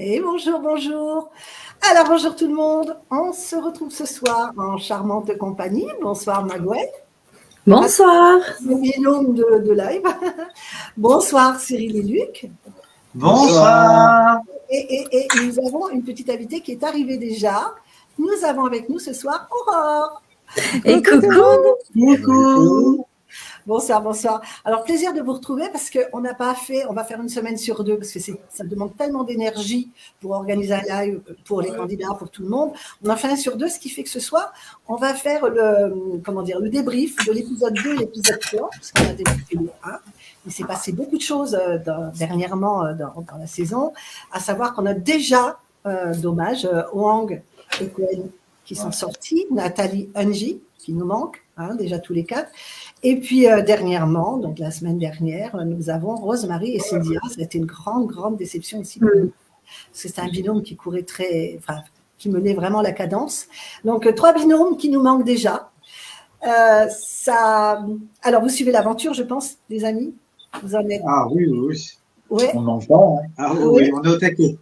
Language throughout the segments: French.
Et bonjour, bonjour. Alors, bonjour tout le monde. On se retrouve ce soir en charmante compagnie. Bonsoir Magouette. Bonsoir. Le binôme de live. Bonsoir Cyril et Luc. Bonsoir. Et nous avons une petite invitée qui est arrivée déjà. Nous avons avec nous ce soir Aurore. Et coucou. Coucou. Bonsoir, bonsoir. Alors, plaisir de vous retrouver parce qu'on n'a pas fait, on va faire une semaine sur deux parce que ça demande tellement d'énergie pour organiser un live pour les candidats, pour tout le monde. On en fait un sur deux, ce qui fait que ce soir, on va faire le débrief de l'épisode 2 et l'épisode 3, parce qu'on a débriefé le 1. Il s'est passé beaucoup de choses dernièrement dans la saison, à savoir qu'on a déjà, dommage, Wang et Cohen qui sont sortis, Nathalie Unji qui nous manque, déjà tous les quatre. Et puis, dernièrement, donc la semaine dernière, nous avons Rosemary et Cynthia. Ça a été une grande, grande déception aussi. Parce que c'est un binôme qui courait qui menait vraiment la cadence. Donc, 3 binômes qui nous manquent déjà. Alors, vous suivez l'aventure, je pense, les amis? Vous en êtes... Ah oui, oui. Ouais. On entend. Ah oui, on est au taquet.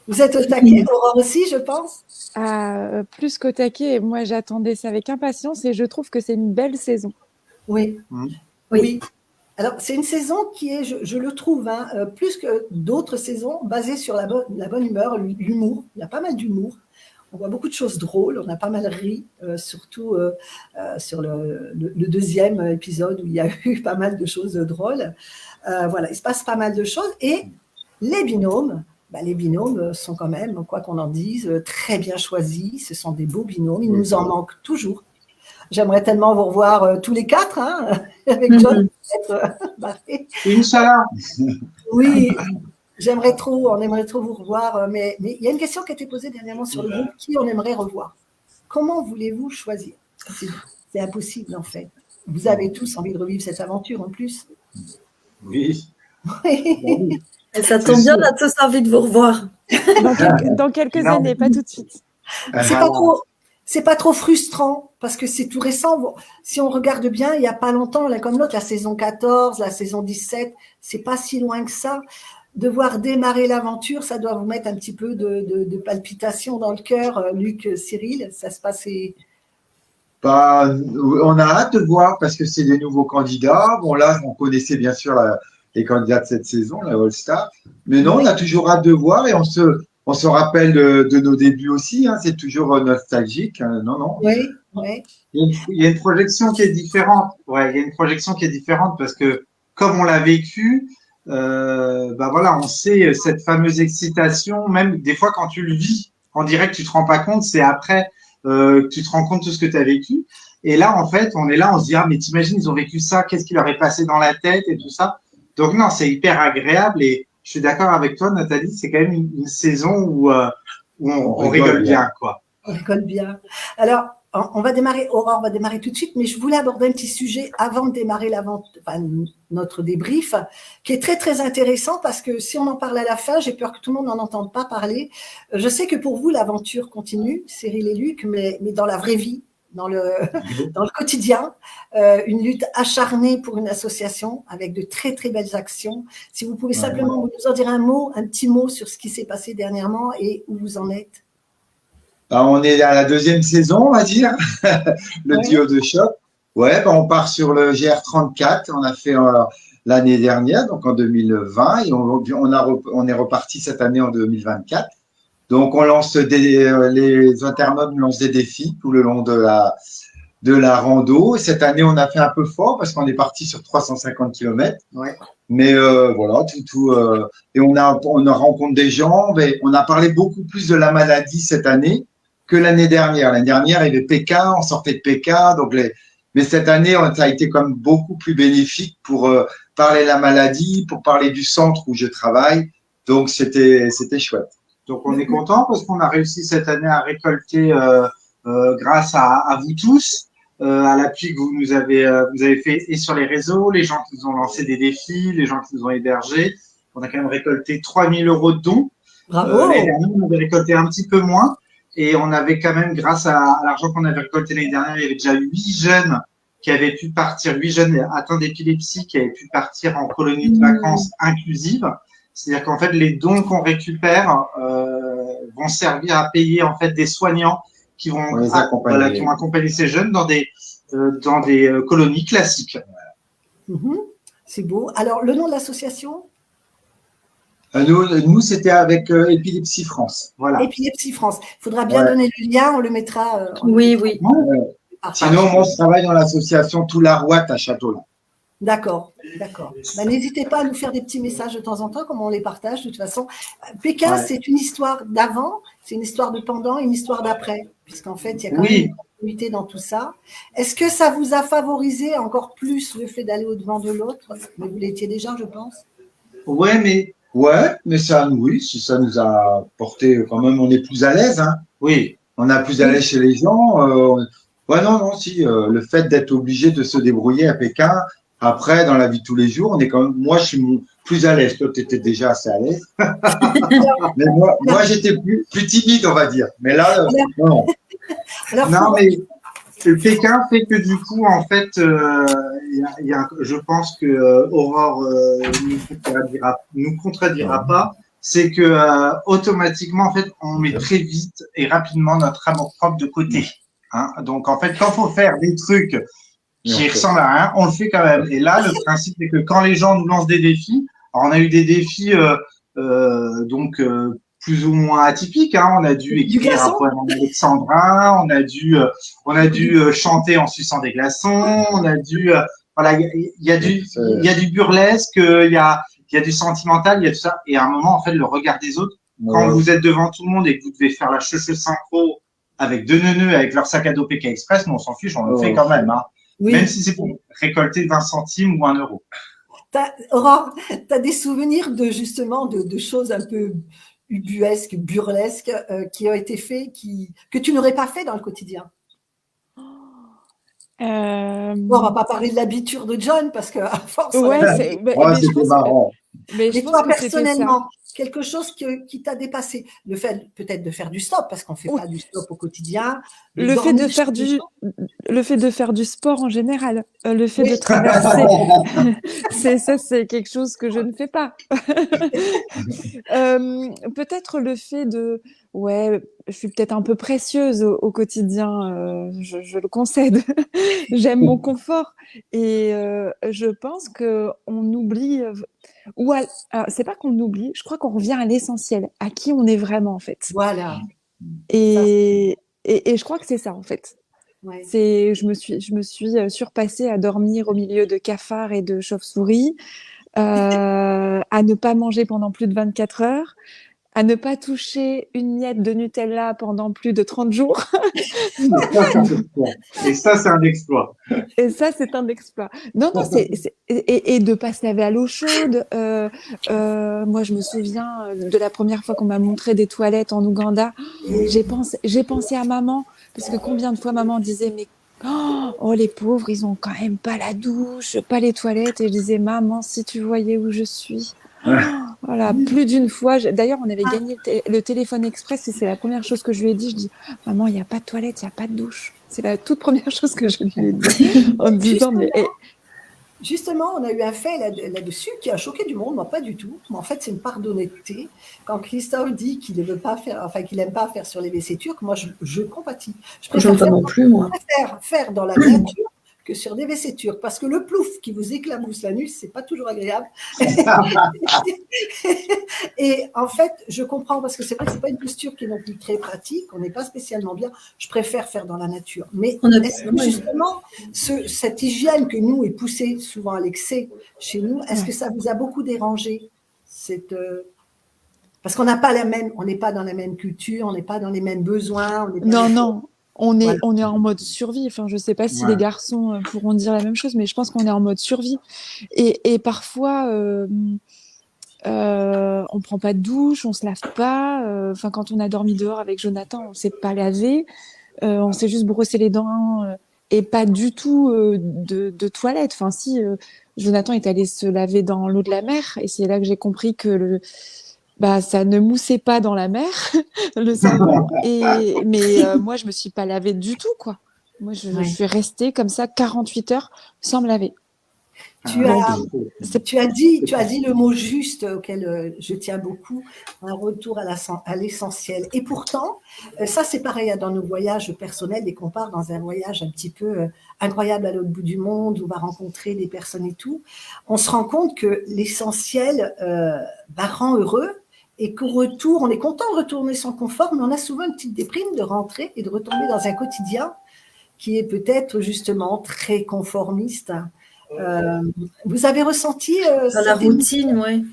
Vous êtes au taquet, Aurore aussi, je pense? Plus qu'au taquet, moi j'attendais ça avec impatience et je trouve que c'est une belle saison. Oui. Oui. Alors, c'est une saison qui est, je le trouve, plus que d'autres saisons, basée sur la bonne humeur, l'humour. Il y a pas mal d'humour. On voit beaucoup de choses drôles. On a pas mal ri, surtout sur le deuxième épisode où il y a eu pas mal de choses drôles. Voilà, il se passe pas mal de choses. Et les binômes sont quand même, quoi qu'on en dise, très bien choisis. Ce sont des beaux binômes. Il nous en manque toujours. J'aimerais tellement vous revoir tous les 4, avec John. Inch'Allah. Oui, on aimerait trop vous revoir. Mais il y a une question qui a été posée dernièrement sur le groupe, qui on aimerait revoir. Comment voulez-vous choisir? C'est impossible en fait. Vous avez tous envie de revivre cette aventure en plus. Oui. Et ça tombe bien, on a tous envie de vous revoir. Dans quelques années, pas tout de suite. C'est pas trop frustrant parce que c'est tout récent. Si on regarde bien, il n'y a pas longtemps, l'un comme l'autre, la saison 14, la saison 17, c'est pas si loin que ça. De voir démarrer l'aventure, ça doit vous mettre un petit peu de palpitation dans le cœur. Luc, Cyril, ça se passait. On a hâte de voir parce que c'est des nouveaux candidats. Bon, là, on connaissait bien sûr les candidats de cette saison, la All-Star. Mais non, on a toujours hâte de voir et on se rappelle de nos débuts aussi. C'est toujours nostalgique. Non. Oui. Il y a une projection qui est différente. Ouais, il y a une projection qui est différente parce que comme on l'a vécu, voilà, on sait cette fameuse excitation. Même des fois, quand tu le vis en direct, tu te rends pas compte. C'est après que tu te rends compte de tout ce que tu as vécu. Et là, en fait, on est là, on se dit mais t'imagines, ils ont vécu ça. Qu'est-ce qui leur est passé dans la tête et tout ça. Donc non, c'est hyper agréable et je suis d'accord avec toi, Nathalie. C'est quand même une saison où on rigole bien, quoi. On rigole bien. Alors, on va démarrer, Aurore va démarrer tout de suite, mais je voulais aborder un petit sujet avant de démarrer notre débrief, qui est très, très intéressant parce que si on en parle à la fin, j'ai peur que tout le monde n'en entende pas parler. Je sais que pour vous, l'aventure continue, Cyril et Luc, mais dans la vraie vie, dans le quotidien, une lutte acharnée pour une association avec de très, très belles actions. Si vous pouvez simplement nous en dire un petit mot sur ce qui s'est passé dernièrement et où vous en êtes. On est à la 2e saison, on va dire, le duo de choc. On part sur le GR34. On a fait l'année dernière, donc en 2020, et on est reparti cette année en 2024. Donc, on lance les internautes lancent des défis tout le long de la rando. Cette année, on a fait un peu fort parce qu'on est parti sur 350 km. Mais voilà, et on rencontre des gens. Mais on a parlé beaucoup plus de la maladie cette année que l'année dernière. L'année dernière, il y avait Pékin, on sortait de Pékin. Mais cette année, ça a été comme beaucoup plus bénéfique pour parler de la maladie, pour parler du centre où je travaille. Donc, c'était chouette. Donc, on est content parce qu'on a réussi cette année à récolter, grâce à vous tous, à l'appui que vous avez fait et sur les réseaux, les gens qui nous ont lancé des défis, les gens qui nous ont hébergés. On a quand même récolté 3 000 € de dons. Bravo. L'année dernière, on avait récolté un petit peu moins. Et on avait quand même, grâce à l'argent qu'on avait récolté l'année dernière, il y avait déjà 8 jeunes qui avaient pu partir, 8 jeunes atteints d'épilepsie qui avaient pu partir en colonie de vacances inclusive. C'est-à-dire qu'en fait, les dons qu'on récupère vont servir à payer en fait des soignants qui vont, On les accompagne. voilà, qui vont accompagner ces jeunes dans des colonies classiques. Mhm. C'est beau. Alors, le nom de l'association? Nous c'était avec Épilepsie France. Voilà. Épilepsie France. Il faudra bien Ouais. donner le lien, on le mettra. Oui, oui. Sinon, moi, je travaille dans l'association Toularouat à Châteaulin. D'accord, d'accord. Bah, n'hésitez pas à nous faire des petits messages de temps en temps, comme on les partage. De toute façon, Pékin, Ouais. c'est une histoire d'avant, c'est une histoire de pendant, une histoire d'après, puisqu'en fait, il y a quand même Oui. une continuité dans tout ça. Est-ce que ça vous a favorisé encore plus le fait d'aller au-devant de l'autre? Mais vous l'étiez déjà, je pense. Ouais, mais Ouais, mais ça, oui, ça nous a porté quand même, on est plus à l'aise, hein. oui. On a plus à l'aise chez les gens. Ouais, non, non, si, le fait d'être obligé de se débrouiller à Pékin, après, dans la vie de tous les jours, on est quand même, moi, je suis plus à l'aise. Toi, tu étais déjà assez à l'aise. Mais moi j'étais plus timide, on va dire. Mais là, non. Alors, Non, pour- mais le Pékin fait que du coup, en fait, je pense que Aurore nous contredira pas, c'est que automatiquement, en fait, on met très vite et rapidement notre amour-propre de côté. Hein. Donc, en fait, quand faut faire des trucs qui ressemblent à rien, on le fait quand même. Et là, le principe, c'est que quand les gens nous lancent des défis, alors on a eu des défis plus ou moins atypiques. Hein. On a dû écrire un glaçon. poème en alexandrin, on a dû chanter en suçant des glaçons, on a dû voilà, il y a du burlesque, il y a du sentimental, il y a tout ça. Et à un moment, en fait, le regard des autres, quand vous êtes devant tout le monde et que vous devez faire la cheveux synchro avec deux neuneux avec leur sac à dos Pékin Express, nous on s'en fiche, on le fait quand même. Hein. oui. Même si c'est pour récolter 20 centimes ou 1 euro. Aurore, tu as des souvenirs de justement de choses un peu ubuesques, burlesques qui ont été faits, que tu n'aurais pas fait dans le quotidien? Bon, on va pas parler de l'habiture de John parce que à force. Ouais, Oh, mais je c'était pense, marrant. mais je Mais pense toi, que c'était ça. personnellement, quelque chose qui t'a dépassé. Le fait peut-être de faire du stop, parce qu'on ne fait Oui. pas du stop au quotidien. Le fait dormir de faire chez les gens. le fait de faire du sport en général, le fait de traverser, c'est quelque chose que je ne fais pas. Peut-être le fait ouais, je suis peut-être un peu précieuse au quotidien, je le concède. J'aime mon confort et je pense que on oublie, alors, c'est pas qu'on oublie, je crois qu'on revient à l'essentiel, à qui on est vraiment en fait. Voilà. Et je crois que c'est ça en fait. Ouais. Je me suis surpassée à dormir au milieu de cafards et de chauves-souris, à ne pas manger pendant plus de 24 heures, à ne pas toucher une miette de Nutella pendant plus de 30 jours. Et ça, c'est un exploit. Et ça, c'est un exploit. Non, et de pas se laver à l'eau chaude. Moi, je me souviens de la première fois qu'on m'a montré des toilettes en Ouganda. J'ai pensé à maman, parce que combien de fois maman disait, mais oh, les pauvres, ils ont quand même pas la douche, pas les toilettes. Et je disais, maman, si tu voyais où je suis. Voilà, plus d'une fois. D'ailleurs, on avait gagné le téléphone express et c'est la première chose que je lui ai dit. Je dis, maman, il n'y a pas de toilette, il n'y a pas de douche. C'est la toute première chose que je lui ai dit en disant, mais Justement, on a eu un fait là-dessus qui a choqué du monde, moi pas du tout. Mais en fait, c'est une part d'honnêteté. Quand Christophe dit qu'il ne veut pas faire, enfin qu'il n'aime pas faire sur les WC turcs, moi je compatis. Je J'aime pas non plus, moi. préfère faire dans la nature que sur des WC turcs, parce que le plouf qui vous éclabousse la nuit, c'est pas toujours agréable. Et en fait, je comprends, parce que c'est vrai que c'est pas une posture qui est non plus très pratique, on n'est pas spécialement bien. Je préfère faire dans la nature. Mais est-ce que justement, cette hygiène que nous est poussée souvent à l'excès chez nous, est-ce que ça vous a beaucoup dérangé parce qu'on n'a pas on n'est pas dans la même culture, on n'est pas dans les mêmes besoins. Non. On est en mode survie. Enfin, je sais pas si les garçons pourront dire la même chose, mais je pense qu'on est en mode survie. Et parfois, on prend pas de douche, on se lave pas. Enfin, quand on a dormi dehors avec Jonathan, on s'est pas lavé, on s'est juste brossé les dents et pas du tout de toilette. Enfin, si Jonathan est allé se laver dans l'eau de la mer, et c'est là que j'ai compris que ça ne moussait pas dans la mer, le savon. Mais moi, je me suis pas lavée du tout, quoi. Moi, je suis restée comme ça 48 heures sans me laver. Tu as dit le mot juste auquel je tiens beaucoup, un retour à l'essentiel. Et pourtant, ça c'est pareil dans nos voyages personnels, dès qu'on part dans un voyage un petit peu incroyable à l'autre bout du monde, où on va rencontrer des personnes et tout, on se rend compte que l'essentiel rend heureux et qu'au retour, on est content de retourner son confort, mais on a souvent une petite déprime de rentrer et de retomber dans un quotidien qui est peut-être justement très conformiste. Vous avez ressenti dans la routine, oui.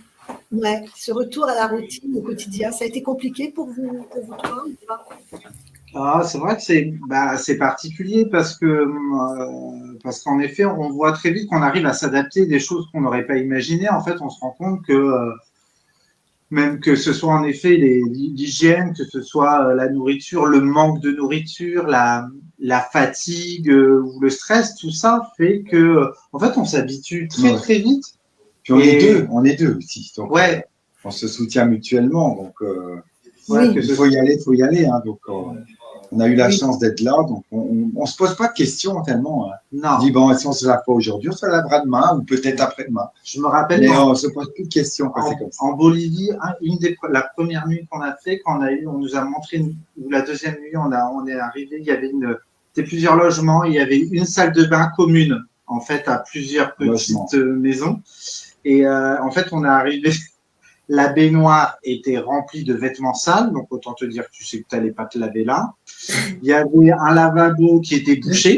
Ouais, ce retour à la routine au quotidien, ça a été compliqué pour vous trois ou pas? C'est vrai que c'est particulier parce qu'en effet, on voit très vite qu'on arrive à s'adapter à des choses qu'on n'aurait pas imaginées. En fait, on se rend compte que même que ce soit en effet l'hygiène, que ce soit la nourriture, le manque de nourriture, la fatigue ou le stress, tout ça fait que, en fait, on s'habitue très vite. Puis on est deux aussi. Donc, ouais. On se soutient mutuellement. Donc, il faut y aller. Hein, donc, on a eu la chance d'être là. Donc, on se pose pas de questions tellement. Hein. Non. On dit, bon, si on se lave pas aujourd'hui, on se lavera demain ou peut-être après-demain. Je me rappelle. Mais on se pose plus de questions. En Bolivie, la première nuit qu'on a fait, on nous a montré, ou la deuxième nuit, on est arrivé, il y avait plusieurs logements, il y avait une salle de bain commune, en fait, à plusieurs petites maisons. Et en fait, on est arrivé, la baignoire était remplie de vêtements sales, donc autant te dire que tu sais que tu n'allais pas te laver là. Il y avait un lavabo qui était bouché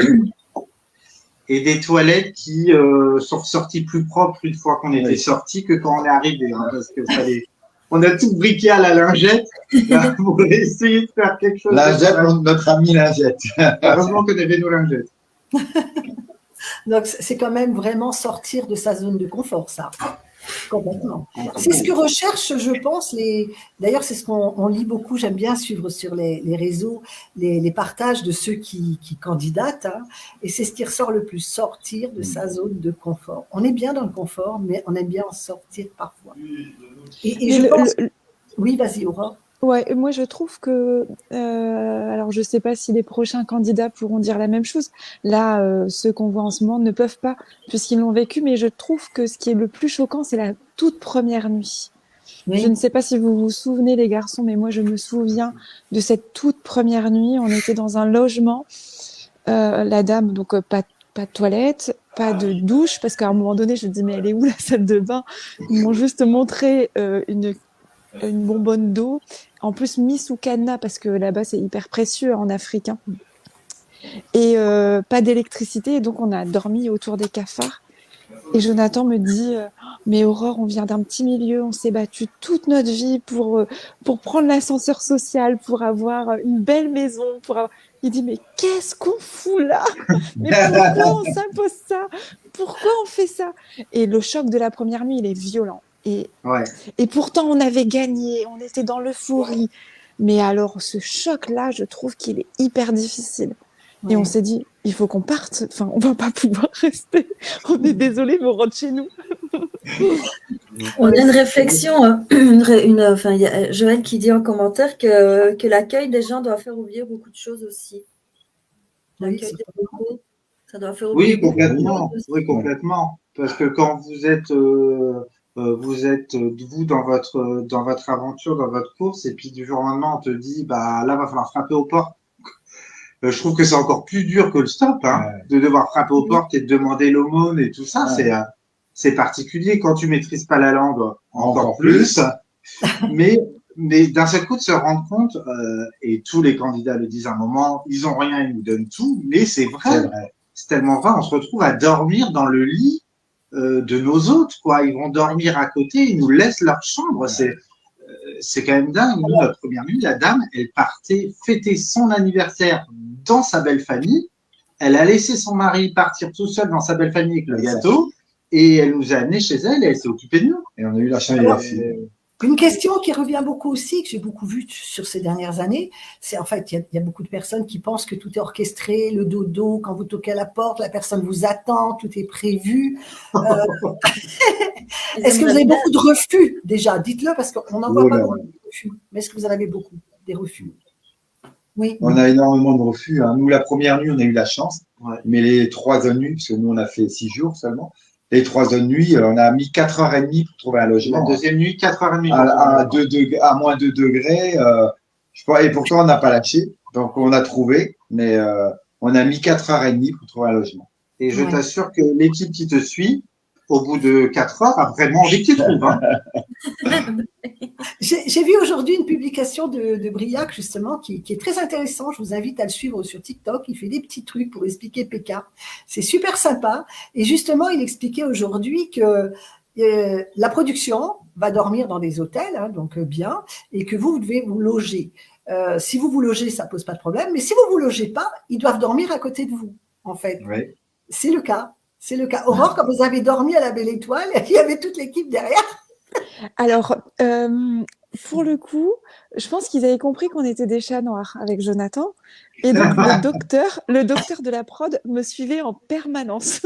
et des toilettes qui sont ressorties plus propres une fois qu'on était sortis que quand on est arrivé, hein, parce que on a tout briqué à la lingette là, pour essayer de faire quelque chose. Lingette, notre ami Lingette. Heureusement qu'on avait nos lingettes. Donc, c'est quand même vraiment sortir de sa zone de confort, ça. Complètement. C'est ce que recherchent, je pense, d'ailleurs, c'est ce qu'on lit beaucoup. J'aime bien suivre sur les réseaux les partages de ceux qui candidatent. Hein, et c'est ce qui ressort le plus, sortir de sa zone de confort. On est bien dans le confort, mais on aime bien en sortir parfois. Et je pense... Oui, vas-y, Aurore. Ouais, moi je trouve que, alors je sais pas si les prochains candidats pourront dire la même chose. Là, ceux qu'on voit en ce moment ne peuvent pas, puisqu'ils l'ont vécu, mais je trouve que ce qui est le plus choquant, c'est la toute première nuit. Oui. Je ne sais pas si vous vous souvenez, les garçons, mais moi je me souviens de cette toute première nuit. On était dans un logement, la dame, donc pas de toilette, pas de douche, parce qu'à un moment donné, je me dis, mais elle est où la salle de bain? Ils m'ont juste montré une bonbonne d'eau, en plus mis sous cadenas parce que là-bas c'est hyper précieux en Afrique, hein. Et pas d'électricité, et donc on a dormi autour des cafards. Et Jonathan me dit mais Aurore, on vient d'un petit milieu, on s'est battu toute notre vie pour prendre l'ascenseur social, pour avoir une belle maison, il dit mais qu'est-ce qu'on fout là? Mais pourquoi on s'impose ça? Pourquoi on fait ça? Et le choc de la première nuit, il est violent. Et pourtant, on avait gagné, on était dans l'euphorie. Mais alors, ce choc-là, je trouve qu'il est hyper difficile. Ouais. Et on s'est dit, il faut qu'on parte. Enfin, on va pas pouvoir rester. On est désolé, mais on rentre chez nous. On a une réflexion. Il y a Joël qui dit en commentaire que l'accueil des gens doit faire oublier beaucoup de choses aussi. L'accueil des locaux, ça doit faire oublier beaucoup de choses. Oui, complètement. Parce que quand vous êtes vous dans votre aventure, dans votre course, et puis du jour au lendemain on te dit bah là va falloir frapper aux portes. Je trouve que c'est encore plus dur que le stop, hein, de devoir frapper aux portes et de demander l'aumône et tout ça. C'est particulier quand tu maîtrises pas la langue, encore plus. mais d'un seul coup de se rendre compte, et tous les candidats le disent à un moment, ils ont rien, ils nous donnent tout, mais c'est vrai. C'est tellement vrai. On se retrouve à dormir dans le lit de nos hôtes, quoi. Ils vont dormir à côté, ils nous laissent leur chambre. C'est quand même dingue. Nous, notre première nuit, la dame, elle partait fêter son anniversaire dans sa belle famille. Elle a laissé son mari partir tout seul dans sa belle famille avec le gâteau et elle nous a amenés chez elle et elle s'est occupée de nous. Et on a eu la chance. Une question qui revient beaucoup aussi, que j'ai beaucoup vue sur ces dernières années, c'est en fait, il y a beaucoup de personnes qui pensent que tout est orchestré, le dodo, quand vous toquez à la porte, la personne vous attend, tout est prévu. Est-ce que vous avez beaucoup de refus déjà? Dites-le parce qu'on n'en voit pas beaucoup de refus. Mais est-ce que vous en avez beaucoup, des refus? Oui. On a énormément de refus. Hein. Nous, la première nuit, on a eu la chance, mais les 3 nuits, parce que nous, on a fait 6 jours seulement, Les 3 zones nuit, on a mis 4h30 pour trouver un La logement. deuxième nuit, 4h30. À moins 2 degrés. Je crois, et pourtant, on n'a pas lâché. Donc, on a trouvé, mais on a mis 4h30 pour trouver un logement. Et je t'assure que l'équipe qui te suit, au bout de 4 heures, a vraiment envie que tu trouves. Hein. J'ai vu aujourd'hui une publication de Briac, justement, qui est très intéressant. Je vous invite à le suivre sur TikTok. Il fait des petits trucs pour expliquer PK. C'est super sympa. Et justement, il expliquait aujourd'hui que la production va dormir dans des hôtels, hein, donc bien, et que vous devez vous loger. Si vous vous logez, ça pose pas de problème. Mais si vous vous logez pas, ils doivent dormir à côté de vous, en fait. Oui. C'est le cas. C'est le cas. Aurore, quand vous avez dormi à la Belle Étoile, il y avait toute l'équipe derrière. Alors, pour le coup, je pense qu'ils avaient compris qu'on était des chats noirs avec Jonathan. Et donc, le docteur de la prod me suivait en permanence.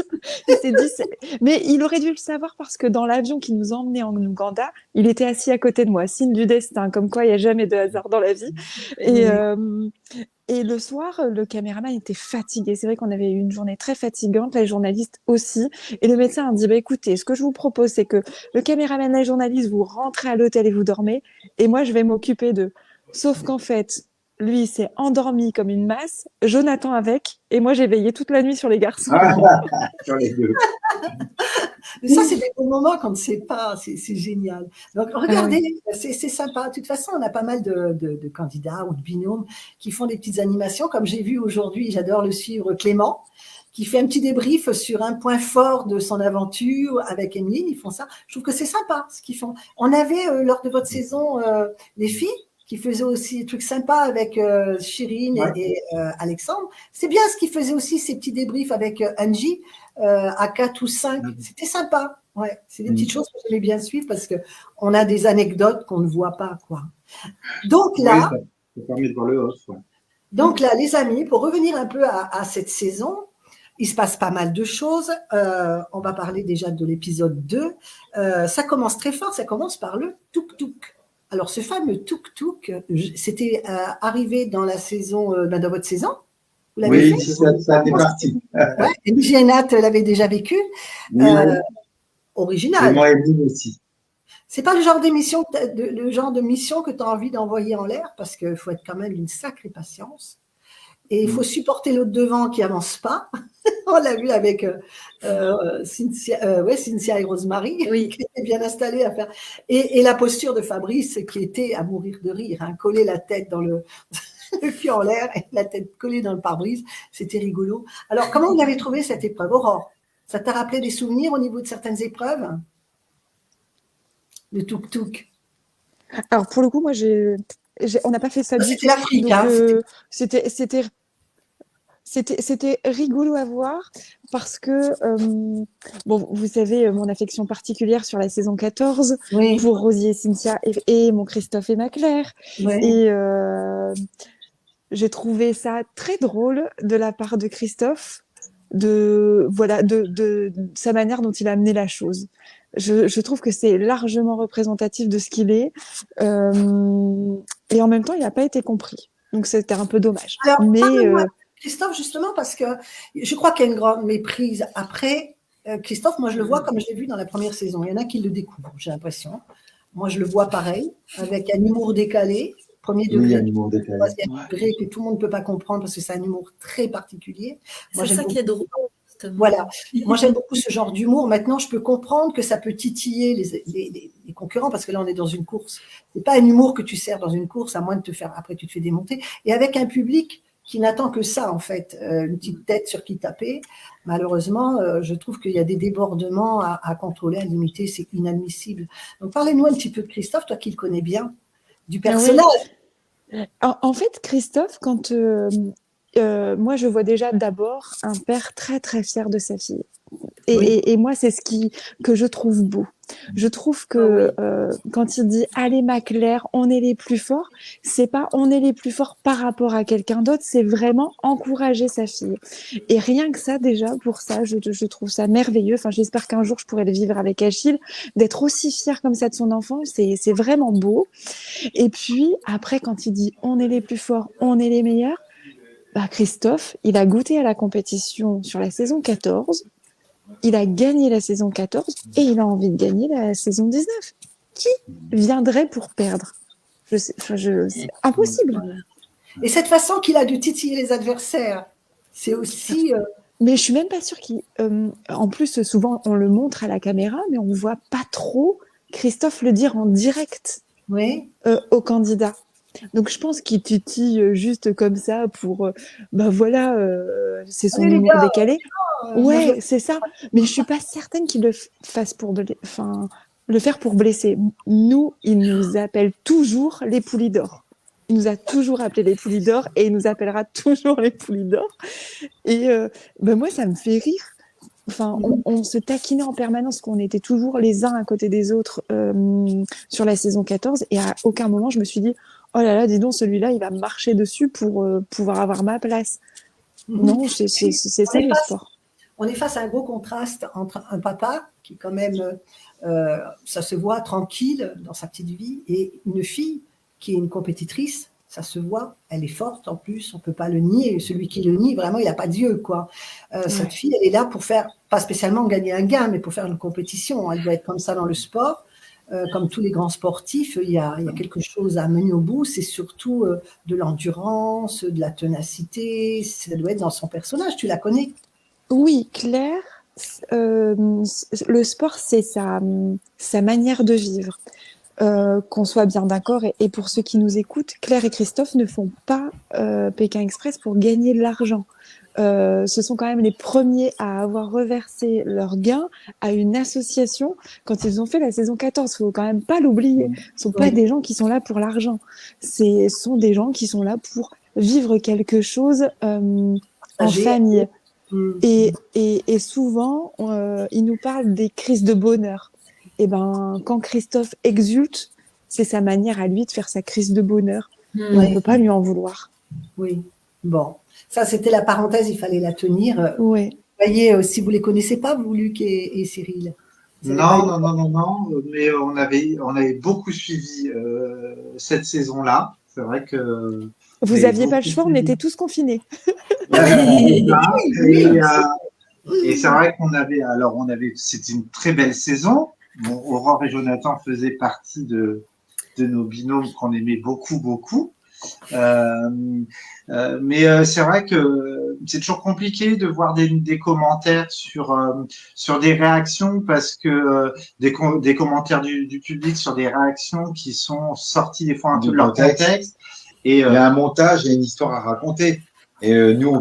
Il s'est dit, mais il aurait dû le savoir parce que dans l'avion qui nous emmenait en Ouganda, il était assis à côté de moi. Signe du destin, comme quoi il n'y a jamais de hasard dans la vie. Et le soir, le caméraman était fatigué. C'est vrai qu'on avait eu une journée très fatigante, la journaliste aussi. Et le médecin a dit, bah, écoutez, ce que je vous propose, c'est que le caméraman et la journaliste, vous rentrez à l'hôtel et vous dormez. Et moi, je vais m'occuper d'eux. Sauf qu'en fait, lui, il s'est endormi comme une masse, Jonathan avec, et moi, j'ai veillé toute la nuit sur les garçons. Sur les deux. Mais ça, c'est des bons moments quand on ne sait pas, c'est génial. Donc, regardez, c'est sympa. De toute façon, on a pas mal de candidats ou de binômes qui font des petites animations. Comme j'ai vu aujourd'hui, j'adore le suivre, Clément, qui fait un petit débrief sur un point fort de son aventure avec Emeline. Ils font ça. Je trouve que c'est sympa ce qu'ils font. On avait, lors de votre saison, les filles qui faisaient aussi des trucs sympas avec Chirine et Alexandre. C'est bien ce qu'ils faisaient aussi, ces petits débriefs avec Angie. À 4 ou 5, c'était sympa. Ouais, c'est des petites choses que j'aimais bien suivre parce qu'on a des anecdotes qu'on ne voit pas, quoi. Donc là, ça permet de voir le off. Ouais. Donc là, les amis, pour revenir un peu à cette saison, il se passe pas mal de choses. On va parler déjà de l'épisode 2. Ça commence très fort, ça commence par le tuk-tuk. Alors, ce fameux tuk-tuk, c'était arrivé dans la saison, dans votre saison. Oui, ça est parti. Ouais, et Nat l'avait déjà vécu. Oui, original. Moi et Emeline aussi. C'est pas le genre d'émission, le genre de mission que tu as envie d'envoyer en l'air parce qu'il faut être quand même d'une sacrée patience. Et il faut supporter l'autre devant qui avance pas. On l'a vu avec Cynthia et Rosemary, qui étaient bien installées à faire. Et la posture de Fabrice qui était à mourir de rire, hein, coller la tête dans le cul en l'air et la tête collée dans le pare-brise. C'était rigolo. Alors, comment vous avez trouvé cette épreuve, Aurore? Ça t'a rappelé des souvenirs au niveau de certaines épreuves? Le tuk-tuk. Alors, pour le coup, moi, on n'a pas fait ça du tout. C'était l'Afrique, hein. C'était rigolo à voir parce que, bon, vous savez, mon affection particulière sur la saison 14 pour Rosie et Cynthia et mon Christophe et ma Claire. Et j'ai trouvé ça très drôle de la part de Christophe, de sa manière dont il a amené la chose. Je trouve que c'est largement représentatif de ce qu'il est. Et en même temps, il n'a pas été compris. Donc, c'était un peu dommage. Alors, Christophe, justement, parce que je crois qu'il y a une grande méprise. Après, Christophe, moi, je le vois comme je l'ai vu dans la première saison. Il y en a qui le découvrent, j'ai l'impression. Moi, je le vois pareil, avec un humour décalé, premier degré, troisième degré, que tout le monde ne peut pas comprendre parce que c'est un humour très particulier. C'est ça qui est drôle. Voilà. Moi, j'aime beaucoup ce genre d'humour. Maintenant, je peux comprendre que ça peut titiller les concurrents parce que là, on est dans une course. C'est pas un humour que tu sers dans une course, à moins de te faire, après, tu te fais démonter. Et avec un public qui n'attend que ça, en fait, une petite tête sur qui taper. Malheureusement, je trouve qu'il y a des débordements à contrôler, à limiter, c'est inadmissible. Donc, parlez-nous un petit peu de Christophe, toi qui le connais bien, du personnage. En fait, Christophe, quand moi, je vois déjà d'abord un père très, très fier de sa fille. Et moi, c'est ce que je trouve beau. Je trouve que quand il dit « Allez, ma Claire, on est les plus forts », c'est pas « on est les plus forts par rapport à quelqu'un d'autre », c'est vraiment encourager sa fille. Et rien que ça, déjà, pour ça, je trouve ça merveilleux. Enfin, j'espère qu'un jour, je pourrai le vivre avec Achille, d'être aussi fier comme ça de son enfant. C'est vraiment beau. Et puis, après, quand il dit « On est les plus forts, on est les meilleurs », bah, Christophe, il a goûté à la compétition sur la saison 14. il a gagné la saison 14 et il a envie de gagner la saison 19. Qui viendrait pour perdre? C'est impossible. Et cette façon qu'il a de titiller les adversaires, c'est aussi. Mais je suis même pas sûre qu'il. En plus, souvent, on le montre à la caméra, mais on voit pas trop Christophe le dire en direct au candidat. Donc, je pense qu'il titille juste comme ça pour. Voilà, c'est son humour décalé. Ouais, c'est ça. Mais je suis pas certaine qu'il le fasse pour le faire pour blesser. Nous, il nous appelle toujours les poulies d'or. Il nous a toujours appelé les poulies d'or et il nous appellera toujours les poulies d'or. Et moi, ça me fait rire. Enfin, on se taquinait en permanence, qu'on était toujours les uns à côté des autres sur la saison 14. Et à aucun moment, je me suis dit, oh là là, dis donc, celui-là, il va me marcher dessus pour pouvoir avoir ma place. Non, c'est ça le sport. On est face à un gros contraste entre un papa qui, quand même, ça se voit tranquille dans sa petite vie, et une fille qui est une compétitrice. Ça se voit, elle est forte en plus, on ne peut pas le nier. Celui qui le nie, vraiment, il n'a pas d'yeux, quoi. Cette fille, elle est là pour faire, pas spécialement gagner un gain, mais pour faire une compétition. Elle doit être comme ça dans le sport. Comme tous les grands sportifs, il y a quelque chose à mener au bout. C'est surtout de l'endurance, de la ténacité. Ça doit être dans son personnage. Tu la connais? Oui, Claire, le sport, c'est sa manière de vivre. Qu'on soit bien d'accord, et pour ceux qui nous écoutent, Claire et Christophe ne font pas Pékin Express pour gagner de l'argent. Ce sont quand même les premiers à avoir reversé leurs gains à une association quand ils ont fait la saison 14. Faut quand même pas l'oublier. Ce sont pas des gens qui sont là pour l'argent. Ce sont des gens qui sont là pour vivre quelque chose en famille. Et souvent, ils nous parlent des crises de bonheur. Et quand Christophe exulte, c'est sa manière à lui de faire sa crise de bonheur. On ne peut pas lui en vouloir. Oui, bon. Ça, c'était la parenthèse, il fallait la tenir. Oui. Vous voyez, si vous ne les connaissez pas, vous, Luc et Cyril. Non, mais on avait beaucoup suivi cette saison-là. C'est vrai que... Vous n'aviez pas le choix, on était tous confinés. Et c'est vrai qu'on avait, c'était une très belle saison. Bon, Aurore et Jonathan faisaient partie de nos binômes qu'on aimait beaucoup, beaucoup. Mais c'est vrai que c'est toujours compliqué de voir des commentaires sur des réactions, parce que des commentaires du public sur des réactions qui sont sorties des fois un peu de leur contexte. Et il y a un montage, il y a une histoire à raconter. Et nous,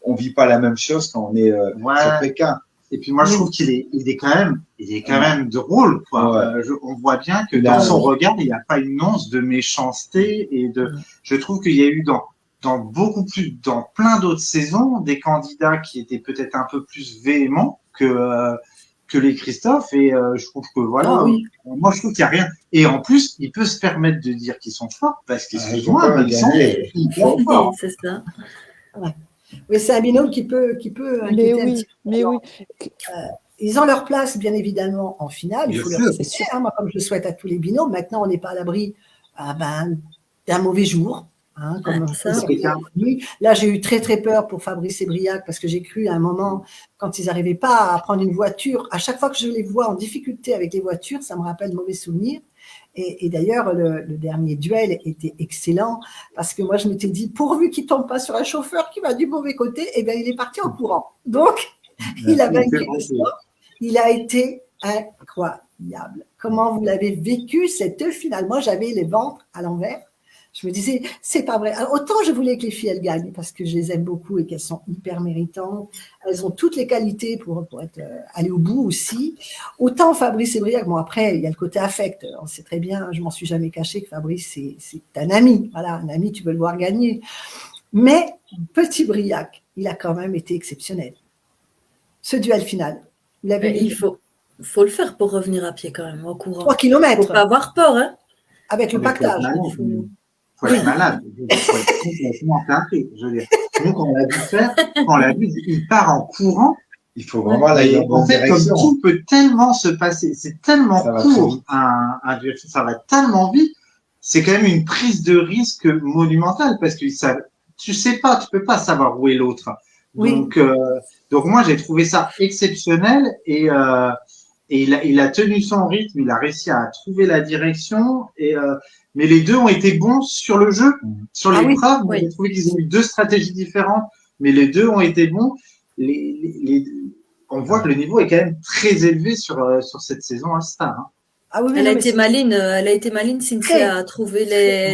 on vit pas la même chose quand on est sur Pékin. Et puis moi, je trouve qu'il est quand même drôle, quoi. On voit bien que dans son regard, il n'y a pas une once de méchanceté je trouve qu'il y a eu dans plein d'autres saisons, des candidats qui étaient peut-être un peu plus véhéments que les Christophe, et je trouve que moi je trouve qu'il n'y a rien. Et en plus, il peut se permettre de dire qu'ils sont forts, parce qu'ils ils sont hyper forts. C'est ça. Ouais. Oui, c'est un binôme qui peut inquiéter un petit peu. Ils ont leur place, bien évidemment, en finale. Il faut leur souhaiter, moi, comme je le souhaite à tous les binômes. Maintenant, on n'est pas à l'abri d'un mauvais jour. Comme ça. Là, j'ai eu très, très peur pour Fabrice et Briac, parce que j'ai cru à un moment, quand ils n'arrivaient pas à prendre une voiture, à chaque fois que je les vois en difficulté avec les voitures, ça me rappelle de mauvais souvenirs. Et d'ailleurs, le dernier duel était excellent, parce que moi, je m'étais dit, pourvu qu'il ne tombe pas sur un chauffeur qui va du mauvais côté, et bien, il est parti en courant. Donc, il a vaincu le sport. Il a été incroyable. Comment vous l'avez vécu, cette finale? Moi, j'avais les ventres à l'envers. Je me disais, c'est pas vrai. Alors, autant je voulais que les filles, elles gagnent, parce que je les aime beaucoup et qu'elles sont hyper méritantes. Elles ont toutes les qualités pour aller au bout aussi. Autant Fabrice et Briac, bon, après, il y a le côté affect. On sait très bien, je m'en suis jamais caché que Fabrice, c'est un ami. Voilà, un ami, tu veux le voir gagner. Mais, petit Briac, il a quand même été exceptionnel. Ce duel final, vous l'avez vu. Il faut le faire pour revenir à pied quand même, au courant. 3 kilomètres. Faut pas avoir peur, hein. Avec le pactage. Il faut être malade, il faut être complètement taré. Je veux dire, nous, quand on l'a vu, il part en courant. Il faut vraiment aller dans en fait, direction. Comme tout peut tellement se passer, c'est tellement court, un duel, ça va tellement vite. C'est quand même une prise de risque monumentale, parce que tu peux pas savoir où est l'autre. Oui. Donc moi, j'ai trouvé ça exceptionnel et il a tenu son rythme, il a réussi à trouver la direction. Mais les deux ont été bons sur le jeu, sur Ah oui. l'épreuve. Oui. J'ai trouvé qu'ils ont eu deux stratégies différentes, mais les deux ont été bons. On voit que le niveau est quand même très élevé sur cette saison All-Star. Hein. Ah oui, oui, Elle non, a mais été c'est maline, Cynthia, très, à trouver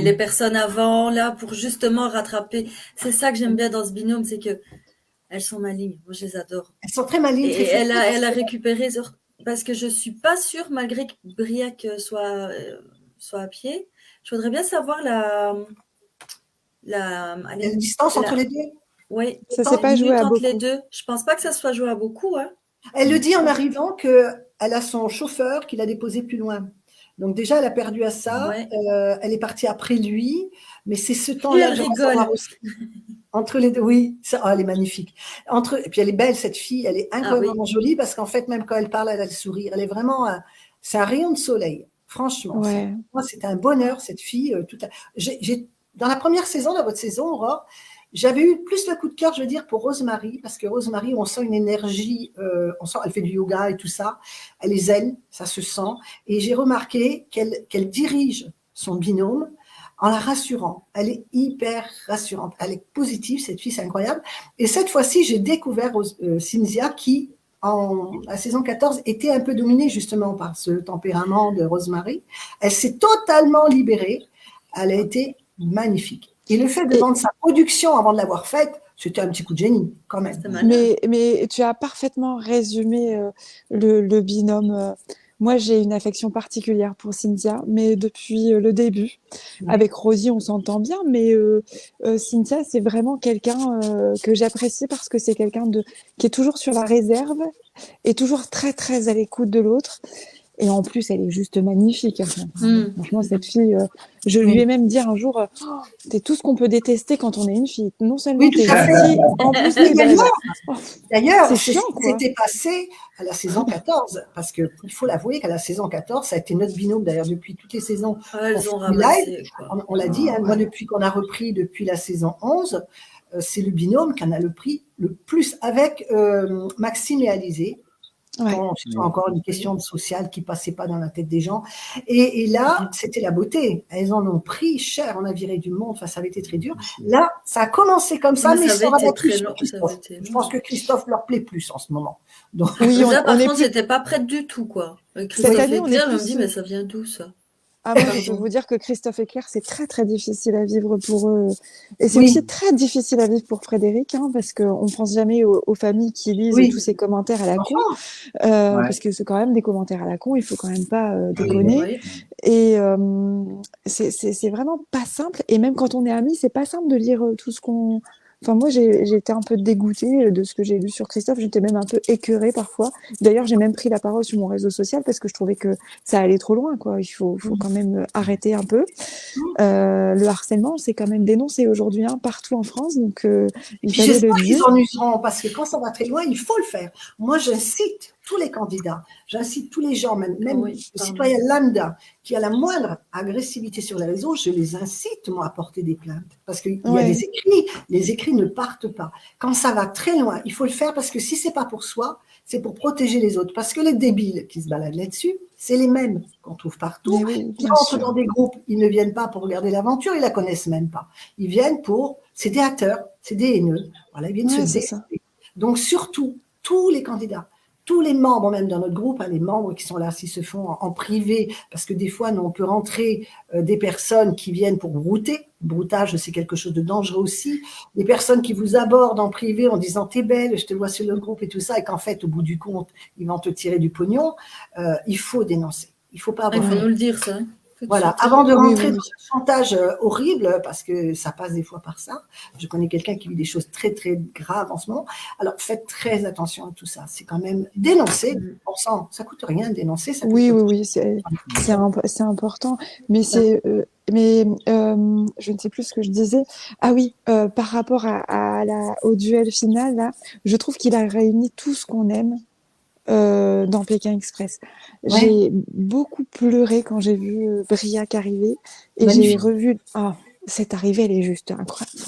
les personnes avant, là, pour justement rattraper. C'est ça que j'aime bien dans ce binôme, c'est que elles sont malignes. Moi, je les adore. elles sont très malines, Et très fines. elle a récupéré, parce que je suis pas sûre, malgré que Briac soit à pied, je voudrais bien savoir Il y a allez, une distance entre les deux. oui, Ça s'est les pas joué minutes à entre les beaucoup. deux. Je pense pas que ça soit joué à beaucoup, hein. Elle le dit en arrivant qu'elle a son chauffeur qui l'a déposé plus loin. Donc déjà, elle a perdu à ça. Ouais. Elle est partie après lui. Mais c'est ce Puis temps-là elle que j'aimerais rigole. savoir aussi. Entre les deux, oui, elle est magnifique. Et puis elle est belle, cette fille. Elle est incroyablement jolie parce qu'en fait, même quand elle parle, elle a le sourire. Elle est vraiment, c'est un rayon de soleil. Franchement, Ouais. moi, c'est un bonheur, cette fille. Dans la première saison, dans votre saison, Aurore, j'avais eu plus le coup de cœur, je veux dire, pour Rosemary, parce que Rosemary, on sent une énergie, elle fait du yoga et tout ça, elle est zen, ça se sent, et j'ai remarqué qu'elle dirige son binôme en la rassurant. Elle est hyper rassurante, elle est positive, cette fille, c'est incroyable. Et cette fois-ci, j'ai découvert Cynthia qui, en la saison 14, était un peu dominée justement par ce tempérament de Rosemary. Elle s'est totalement libérée, elle a été magnifique. Et le fait de vendre sa production avant de l'avoir faite, c'était un petit coup de génie, quand même. Mais tu as parfaitement résumé le binôme. Moi, j'ai une affection particulière pour Cynthia, mais depuis le début. Avec Rosie, on s'entend bien, mais Cynthia, c'est vraiment quelqu'un que j'apprécie parce que c'est quelqu'un qui est toujours sur la réserve et toujours très, très à l'écoute de l'autre. Et en plus, elle est juste magnifique. Franchement, cette fille, je lui ai même dit un jour, t'es tout ce qu'on peut détester quand on est une fille. Non seulement t'es gentille, en plus t'es belle. D'ailleurs, c'est chiant, quoi. C'était passé à la saison 14, parce qu'il faut l'avouer qu'à la saison 14, ça a été notre binôme, d'ailleurs, depuis toutes les saisons. Elles ont ramassé. On l'a dit, moi, depuis qu'on a repris, depuis la saison 11, c'est le binôme qui en a le prix le plus avec Maxime et Alizé. Ouais. C'est encore une question de social qui passait pas dans la tête des gens. Et là, c'était la beauté. Elles en ont pris cher. On a viré du monde. Enfin, ça avait été très dur. Là, ça a commencé comme ça, mais ça va plus sur Christophe. Je pense que Christophe leur plaît plus en ce moment. Donc, oui, par contre, j'étais pas prête du tout, quoi. Cette année, on me dit, mais ça vient d'où, ça? Ah, moi, je peux vous dire que Christophe et Claire, c'est très, très difficile à vivre pour eux. Et c'est aussi très difficile à vivre pour Frédéric, parce qu'on ne pense jamais aux familles qui lisent tous ces commentaires à la con. Parce que c'est quand même des commentaires à la con, il faut quand même pas déconner. Et c'est vraiment pas simple. Et même quand on est amis, c'est pas simple de lire tout ce qu'on... Enfin, moi, j'ai été un peu dégoûtée de ce que j'ai lu sur Christophe. J'étais même un peu écœurée parfois. D'ailleurs, j'ai même pris la parole sur mon réseau social parce que je trouvais que ça allait trop loin, quoi. Il faut quand même arrêter un peu. Le harcèlement, c'est quand même dénoncé aujourd'hui, partout en France. Donc, il fallait le dire. Ils en useront parce que quand ça va très loin, il faut le faire. Moi, j'incite tous les candidats, j'incite tous les gens, même le citoyen lambda qui a la moindre agressivité sur les réseaux, je les incite, moi, à porter des plaintes. Parce qu'il y a des écrits, les écrits ne partent pas. Quand ça va très loin, il faut le faire parce que si c'est pas pour soi, c'est pour protéger les autres. Parce que les débiles qui se baladent là-dessus, c'est les mêmes qu'on trouve partout. Ils rentrent dans des groupes, ils ne viennent pas pour regarder l'aventure, ils la connaissent même pas. Ils viennent c'est des hateurs, c'est des haineux. Voilà, ils viennent se détester. Donc surtout, tous les candidats, tous les membres même dans notre groupe, les membres qui sont là, s'ils se font en privé, parce que des fois, nous, on peut rentrer des personnes qui viennent pour brouter. Broutage, c'est quelque chose de dangereux aussi. Des personnes qui vous abordent en privé en disant « t'es belle, je te vois sur le groupe » et tout ça, et qu'en fait, au bout du compte, ils vont te tirer du pognon. Il faut dénoncer. Il faut pas avoir... Il faut nous le dire, ça. Voilà, avant de rentrer dans ce chantage horrible, parce que ça passe des fois par ça. Je connais quelqu'un qui vit des choses très, très graves en ce moment. Alors, faites très attention à tout ça. C'est quand même dénoncer. On sent, ça coûte rien de dénoncer. Ça oui, c'est important. Mais je ne sais plus ce que je disais. Ah oui, par rapport au duel final, là, je trouve qu'il a réuni tout ce qu'on aime. Dans Pékin Express. J'ai beaucoup pleuré quand j'ai vu Briac arriver et j'ai revu cette arrivée, elle est juste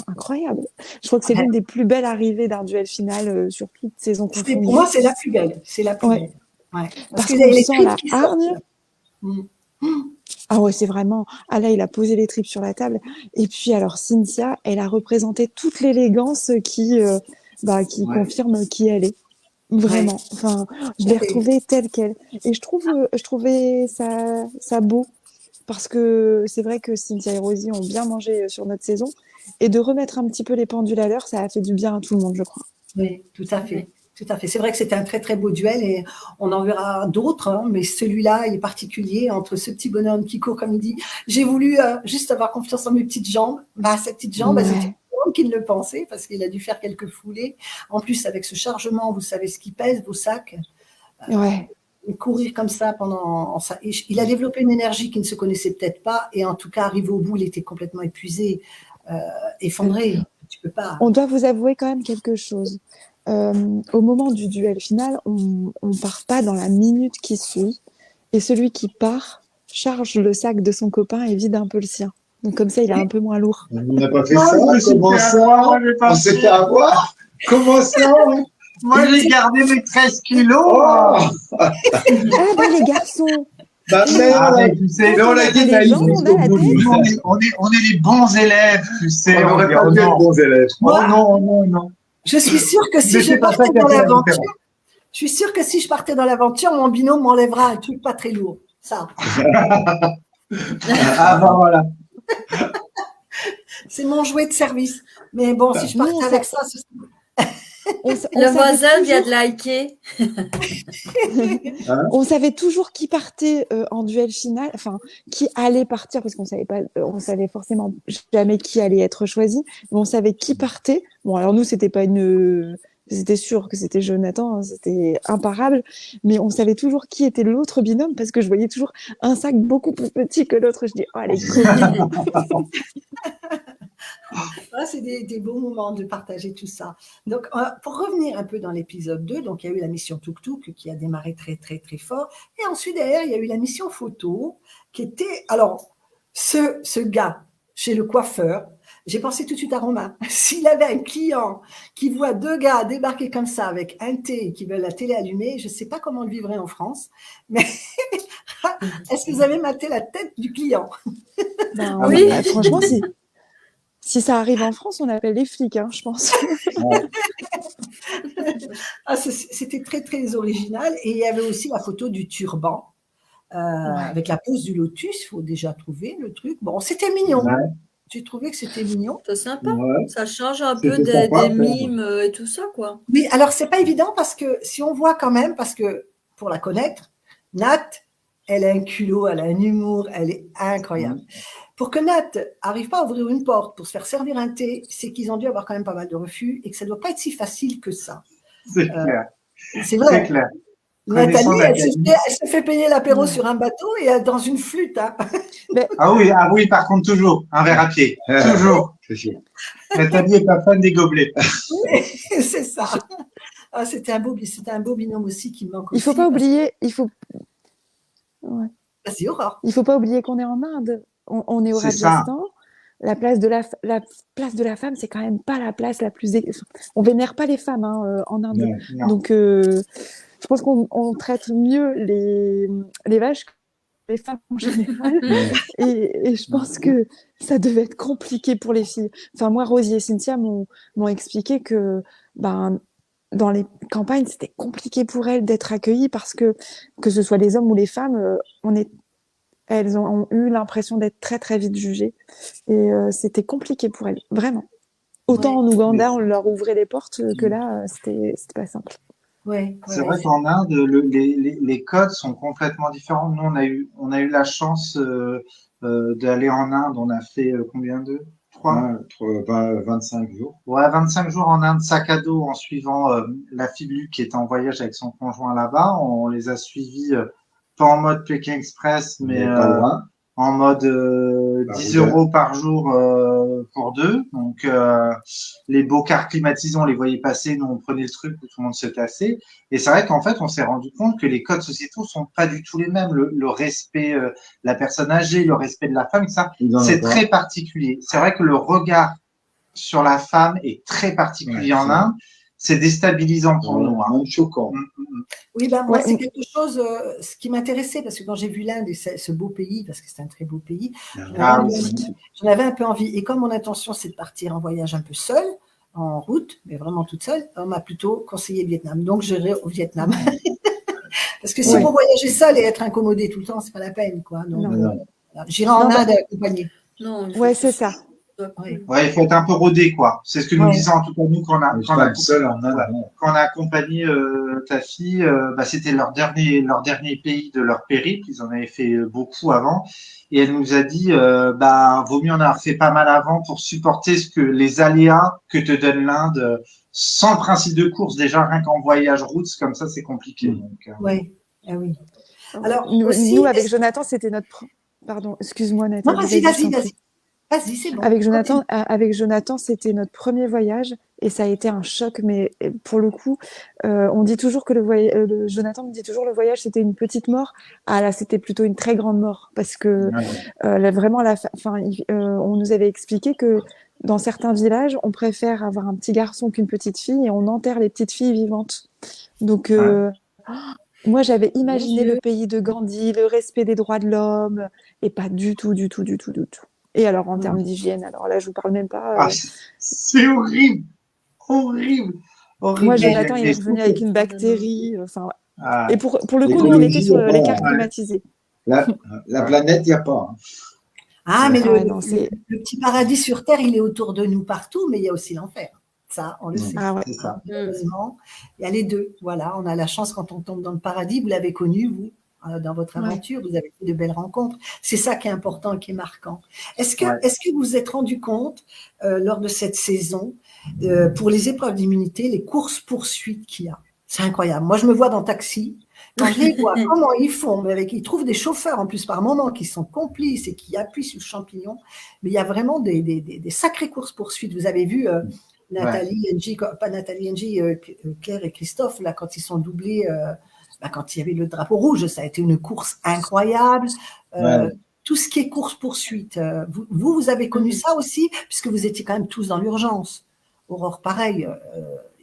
incroyable. Je crois que c'est l'une des plus belles arrivées d'un duel final sur toute saison confondue. Pour moi, c'est la plus belle. C'est la plus belle. Ouais. Parce qu'on sent la hargne. Ah ouais, c'est vraiment... Ah là, il a posé les tripes sur la table. Et puis, alors, Cynthia, elle a représenté toute l'élégance qui confirme qui elle est. Vraiment. Enfin, je l'ai retrouvée telle qu'elle. Et je trouvais ça beau. Parce que c'est vrai que Cynthia et Rosie ont bien mangé sur notre saison. Et de remettre un petit peu les pendules à l'heure, ça a fait du bien à tout le monde, je crois. Oui, tout à fait. Tout à fait. C'est vrai que c'était un très, très beau duel et on en verra d'autres, hein, mais celui-là, il est particulier entre ce petit bonhomme qui court, comme il dit. J'ai voulu juste avoir confiance en mes petites jambes. Ces petites jambes, c'était moi qui le pensais parce qu'il a dû faire quelques foulées. En plus, avec ce chargement, vous savez ce qu'il pèse, vos sacs. Courir comme ça pendant ça. Il a développé une énergie qui ne se connaissait peut-être pas et en tout cas, arrivé au bout, il était complètement épuisé, effondré. Tu peux pas. On doit vous avouer quand même quelque chose. Au moment du duel final, on part pas dans la minute qui suit et celui qui part charge le sac de son copain et vide un peu le sien. Donc comme ça, il est un peu moins lourd. On n'a pas fait ça. Comment ça? On s'est fait avoir. Comment ça? Moi, j'ai gardé mes 13 kilos. Ah ben les garçons. Tu sais, on l'a dit, on est les bons élèves, tu sais. On n'aurait pas été les bons élèves. Non. Je suis sûre que si je partais dans l'aventure, mon binôme m'enlèvera un truc pas très lourd. Ça. Voilà. C'est mon jouet de service. Mais bon, si je partais avec ça, le voisin vient de liker. On savait toujours qui partait en duel final, enfin qui allait partir parce qu'on savait pas, on savait forcément jamais qui allait être choisi, mais on savait qui partait. Bon, alors nous c'était pas c'était sûr que c'était Jonathan, hein, c'était imparable, mais on savait toujours qui était l'autre binôme parce que je voyais toujours un sac beaucoup plus petit que l'autre. Je dis oh les copines. C'est des beaux moments de partager tout ça. Donc, pour revenir un peu dans l'épisode 2, donc il y a eu la mission Tuk Tuk qui a démarré très, très, très fort. Et ensuite, derrière, il y a eu la mission photo qui était... Alors, ce gars chez le coiffeur, j'ai pensé tout de suite à Romain. S'il avait un client qui voit deux gars débarquer comme ça avec un thé qui veulent la télé allumée, je ne sais pas comment le vivrait en France, mais est-ce que vous avez maté la tête du client? Oui, franchement, si ça arrive en France, on appelle les flics, hein, je pense. C'était très, très original. Et il y avait aussi la photo du turban avec la pose du lotus. Il faut déjà trouver le truc. Bon, c'était mignon. Ouais. J'ai trouvé que c'était mignon. C'est sympa. Ouais. Ça change un peu des mimes et tout ça, quoi. Oui, alors, c'est pas évident parce que si on voit quand même, parce que pour la connaître, Nat, elle a un culot, elle a un humour, elle est incroyable. Pour que Nat n'arrive pas à ouvrir une porte pour se faire servir un thé, c'est qu'ils ont dû avoir quand même pas mal de refus et que ça ne doit pas être si facile que ça. C'est clair. C'est vrai. C'est clair. Nathalie, elle se fait payer l'apéro sur un bateau et dans une flûte. Hein. Mais... Ah oui, par contre, toujours, un verre à pied. Toujours. Nathalie n'est pas fan des gobelets. C'est ça. C'était un beau binôme aussi qui me manque. Il ne faut pas oublier, Ouais. Vas-y, Aurore. Il ne faut pas oublier qu'on est en Inde. On est au Rajasthan. La place de la femme, c'est quand même pas la place la plus. On vénère pas les femmes en Inde. Non. Donc, je pense qu'on traite mieux les vaches que les femmes en général. et je pense que ça devait être compliqué pour les filles. Enfin, moi, Rosie et Cynthia m'ont expliqué que dans les campagnes, c'était compliqué pour elles d'être accueillies parce que ce soit les hommes ou les femmes, elles ont eu l'impression d'être très, très vite jugées. Et c'était compliqué pour elles, vraiment. Autant en Ouganda, on leur ouvrait les portes que là, c'était pas simple. C'est vrai qu'en Inde, les codes sont complètement différents. Nous, on a eu la chance d'aller en Inde. On a fait combien de 25 jours. Ouais, 25 jours en Inde, sac à dos, en suivant la fille Luc qui était en voyage avec son conjoint là-bas. On les a suivis pas en mode Pékin Express, mais pas loin. en mode 10 euros par jour pour deux. Donc, les beaux cars climatisés, on les voyait passer, nous, on prenait le truc où tout le monde se tassait. Et c'est vrai qu'en fait, on s'est rendu compte que les codes sociétaux sont pas du tout les mêmes. Le respect de la personne âgée, le respect de la femme, ça, c'est très particulier. C'est vrai que le regard sur la femme est très particulier en Inde. C'est déstabilisant pour nous. Même choquant. Oui, ben moi, c'est quelque chose, ce qui m'intéressait, parce que quand j'ai vu l'Inde et ce beau pays, parce que c'est un très beau pays, j'en avais un peu envie. Et comme mon intention, c'est de partir en voyage un peu seule, en route, mais vraiment toute seule, on m'a plutôt conseillé le Vietnam. Donc, j'irai au Vietnam. Parce que si vous voyagez seul et être incommodé tout le temps, c'est pas la peine, quoi. Donc, j'irai en Inde accompagnée. Ouais, c'est ça. Ouais, il faut être un peu rodé, quoi. C'est ce que nous disons en tout cas nous quand on a accompagné ta fille. C'était leur dernier pays de leur périple. Ils en avaient fait beaucoup avant, et elle nous a dit vaut mieux en avoir fait pas mal avant pour supporter les aléas que te donne l'Inde. Sans le principe de course, déjà rien qu'en voyage route, comme ça c'est compliqué. Oui. Alors nous avec Jonathan, c'était notre pardon, excuse-moi Nathalie. Non, vas-y. Vas-y, c'est bon. Avec Jonathan, c'était notre premier voyage et ça a été un choc. Mais pour le coup, on dit toujours que Jonathan me dit toujours le voyage c'était une petite mort. Ah là, c'était plutôt une très grande mort parce que vraiment on nous avait expliqué que dans certains villages, on préfère avoir un petit garçon qu'une petite fille et on enterre les petites filles vivantes. Donc moi, j'avais imaginé le pays de Gandhi, le respect des droits de l'homme et pas du tout. Et alors, en termes d'hygiène, alors là, je vous parle même pas. C'est horrible. Moi, Jonathan, il est revenu avec une bactérie. Et pour le coup, nous, on était sur les cars climatisés. La planète, il n'y a pas. Mais le petit paradis sur Terre, il est autour de nous partout, mais il y a aussi l'enfer. Ça, on le sait. C'est ça. Heureusement, il y a les deux. Voilà, on a la chance quand on tombe dans le paradis. Vous l'avez connu, vous, dans votre aventure. Vous avez fait de belles rencontres. C'est ça qui est important et qui est marquant. Est-ce que vous vous êtes rendu compte, lors de cette saison, pour les épreuves d'immunité, les courses-poursuites qu'il y a? C'est incroyable. Moi, je me vois dans Taxi. Quand je les vois, comment ils font, mais ils trouvent des chauffeurs en plus par moment qui sont complices et qui appuient sur le champignon. Mais il y a vraiment des sacrées courses-poursuites. Vous avez vu Nathalie, Claire et Christophe, là, quand ils sont doublés, quand il y avait le drapeau rouge, ça a été une course incroyable. Tout ce qui est course-poursuite, vous avez connu ça aussi, puisque vous étiez quand même tous dans l'urgence. Aurore, pareil,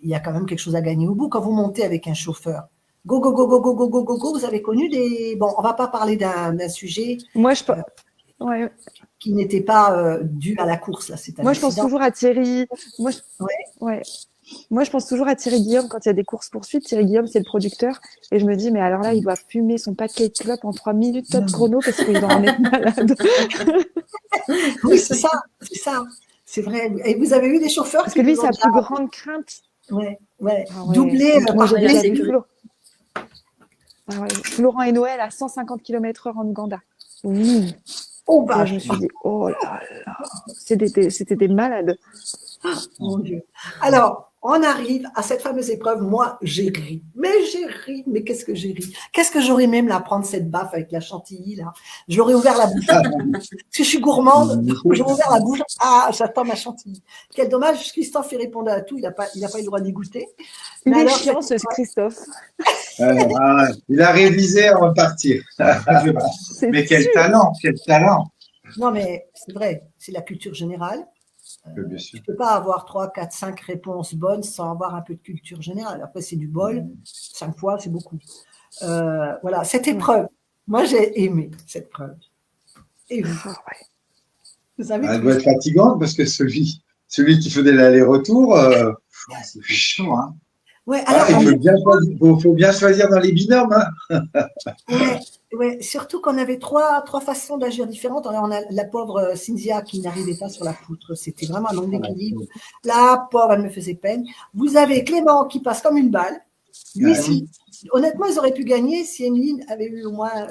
il y a quand même quelque chose à gagner au bout quand vous montez avec un chauffeur. Go, vous avez connu des... Bon, on ne va pas parler d'un sujet qui n'était pas dû à la course. Là, Moi, je pense toujours à Thierry. Moi, je pense toujours à Thierry Guillaume quand il y a des courses-poursuites. Thierry Guillaume, c'est le producteur. Et je me dis, mais alors là, il doit fumer son paquet de clopes en 3 minutes top chrono parce qu'il doit en être malade. Oui, c'est ça. C'est vrai. Et vous avez eu des chauffeurs parce que lui, sa plus grande crainte. Doublé par Florent et Noël à 150 km/h en Ouganda. Oui. Là, je me suis dit, oh là là, c'était des malades. Mon Dieu. Alors, on arrive à cette fameuse épreuve. Moi, j'ai ri. Mais qu'est-ce que j'ai ri. Qu'est-ce que j'aurais même la prendre cette baffe avec la chantilly, là. J'aurais ouvert la bouche. Parce que je suis gourmande. J'aurais ouvert la bouche. J'attends ma chantilly. Quel dommage, Christophe, il répondait à tout. Il n'a pas eu le droit d'y goûter. Il est chiant, ce Christophe. Il a révisé avant de partir. Mais quel talent. Non, mais c'est vrai. C'est la culture générale. Tu ne peux pas avoir 3, 4, 5 réponses bonnes sans avoir un peu de culture générale. Après, c'est du bol. 5 fois, c'est beaucoup. Voilà, cette épreuve. Moi, j'ai aimé cette preuve. Et vous, elle doit être fatigante parce que celui qui faisait l'aller-retour, c'est chaud, hein. Il faut bien choisir dans les binômes. Surtout qu'on avait trois façons d'agir différentes. On a la pauvre Cynthia qui n'arrivait pas sur la poutre. C'était vraiment un manque d'équilibre. La pauvre, elle me faisait peine. Vous avez Clément qui passe comme une balle. Lui, honnêtement, ils auraient pu gagner si Emeline avait eu au moins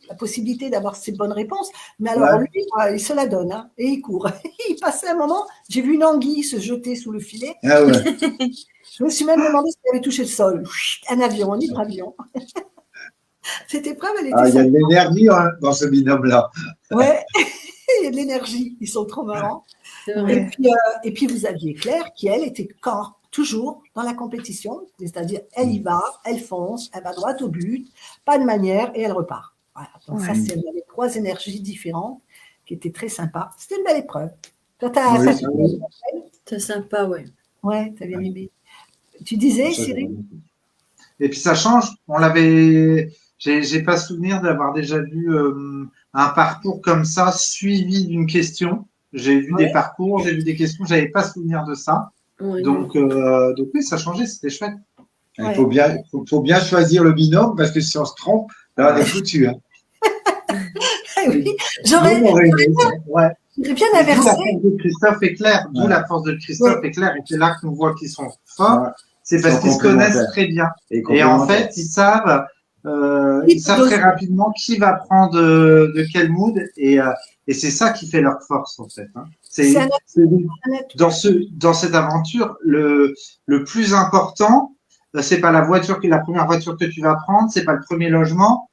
la possibilité d'avoir ces bonnes réponses. Mais alors, lui, il se la donne et il court. Il passait un moment, j'ai vu une anguille se jeter sous le filet. Je me suis même demandé s'il avait touché le sol. Un avion, un hydroavion. Cette épreuve, elle était Ah, il y a de l'énergie dans ce binôme-là. Ouais, il y a de l'énergie. Ils sont trop marrants. C'est vrai. Et puis, vous aviez Claire qui, elle, était toujours dans la compétition. C'est-à-dire, elle y va, elle fonce, elle va droit au but, pas de manière, et elle repart. Voilà. Donc, ça, c'est les 3 énergies différentes qui étaient très sympas. C'était une belle épreuve. Toi, C'est sympa, oui. Ouais, tu as bien aimé. Tu disais, Cyril? Et puis ça change. On l'avait. J'ai pas souvenir d'avoir déjà vu un parcours comme ça suivi d'une question. J'ai vu des parcours, j'ai vu des questions, j'avais pas souvenir de ça. Oui. Donc oui, ça changeait, c'était chouette. Il faut bien choisir le binôme parce que si on se trompe, là on est foutu. Hein. Oui, j'aurais bien inversé. D'où la force de Christophe et Claire. D'où la force de Christophe et Claire. Et c'est là qu'on voit qu'ils sont forts. C'est parce qu'ils se connaissent très bien. Et en fait, ils savent très rapidement qui va prendre de quel mood. Et c'est ça qui fait leur force, en fait. Hein. Dans cette aventure, le plus important, c'est pas la première voiture que tu vas prendre, c'est pas le premier logement,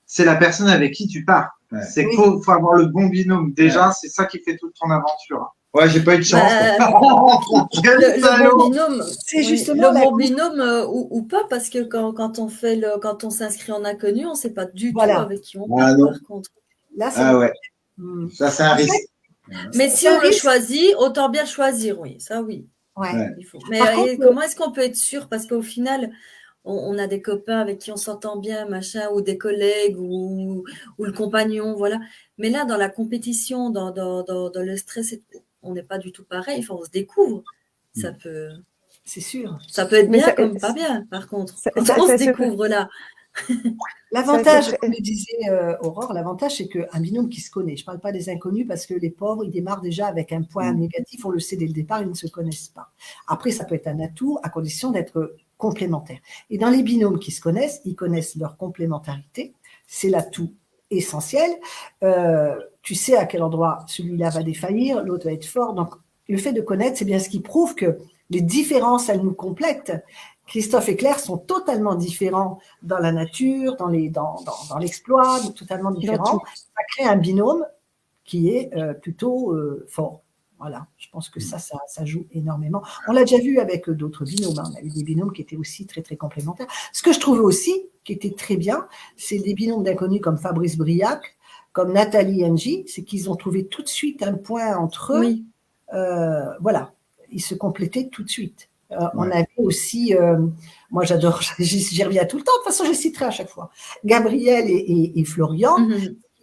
c'est la personne avec qui tu pars. Ouais. C'est qu'il faut avoir le bon binôme. Déjà, c'est ça qui fait toute ton aventure. Ouais, j'ai pas eu de chance. Le bon binôme, c'est justement le bon binôme ou pas, parce que quand on s'inscrit en inconnu, on ne sait pas du tout avec qui on part, par contre. Là, ça, c'est un risque. Mais si on le choisit, autant bien le choisir, oui. Ça, oui. Ouais. Il faut. Mais comment est-ce qu'on peut être sûr? Parce qu'au final, on a des copains avec qui on s'entend bien, machin, ou des collègues, ou le compagnon, voilà. Mais là, dans la compétition, dans le stress, on n'est pas du tout pareil. Enfin, on se découvre. Ça peut. C'est sûr. Ça peut être bien comme pas bien, par contre. On se découvre là. L'avantage, comme le disait Aurore, l'avantage, c'est qu'un binôme qui se connaît. Je ne parle pas des inconnus parce que les pauvres, ils démarrent déjà avec un point négatif. On le sait dès le départ, ils ne se connaissent pas. Après, ça peut être un atout à condition d'être complémentaires. Et dans les binômes qui se connaissent, ils connaissent leur complémentarité. C'est l'atout essentiel. Tu sais à quel endroit celui-là va défaillir, l'autre va être fort. Donc, le fait de connaître, c'est bien ce qui prouve que les différences, elles nous complètent. Christophe et Claire sont totalement différents dans la nature, dans l'exploit, totalement différents. Ça crée un binôme qui est plutôt fort. Voilà, je pense que ça joue énormément. On l'a déjà vu avec d'autres binômes. Hein. On a eu des binômes qui étaient aussi très, très complémentaires. Ce que je trouvais aussi, qui était très bien, c'est des binômes d'inconnus comme Fabrice Briac, comme Nathalie Angie, c'est qu'ils ont trouvé tout de suite un point entre eux. Oui. Voilà, ils se complétaient tout de suite. On avait aussi, moi j'adore, j'y reviens tout le temps, de toute façon je citerai à chaque fois, Gabriel et Florian,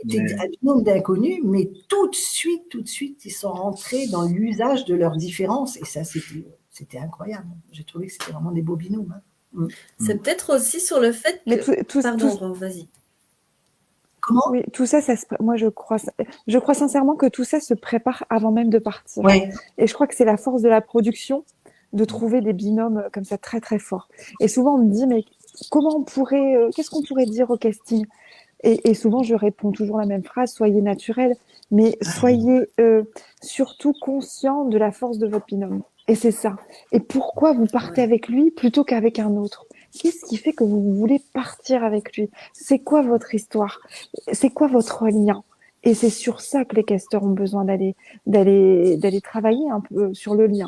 qui étaient un binôme d'inconnus, mais tout de suite, ils sont rentrés dans l'usage de leurs différences, et ça c'était incroyable. J'ai trouvé que c'était vraiment des beaux binômes. Hein. C'est peut-être aussi sur le fait que… Pardon, vas-y. Comment ? Oui, tout ça, moi je crois sincèrement que tout ça se prépare avant même de partir. Ouais. Et je crois que c'est la force de la production de trouver des binômes comme ça très très forts. Et souvent on me dit mais qu'est-ce qu'on pourrait dire au casting ? Et souvent je réponds toujours la même phrase, soyez naturel, mais soyez surtout conscient de la force de votre binôme. Et c'est ça. Et pourquoi vous partez avec lui plutôt qu'avec un autre ? Qu'est-ce qui fait que vous voulez partir avec lui ? C'est quoi votre histoire ? C'est quoi votre lien ? Et c'est sur ça que les casteurs ont besoin d'aller travailler un peu sur le lien.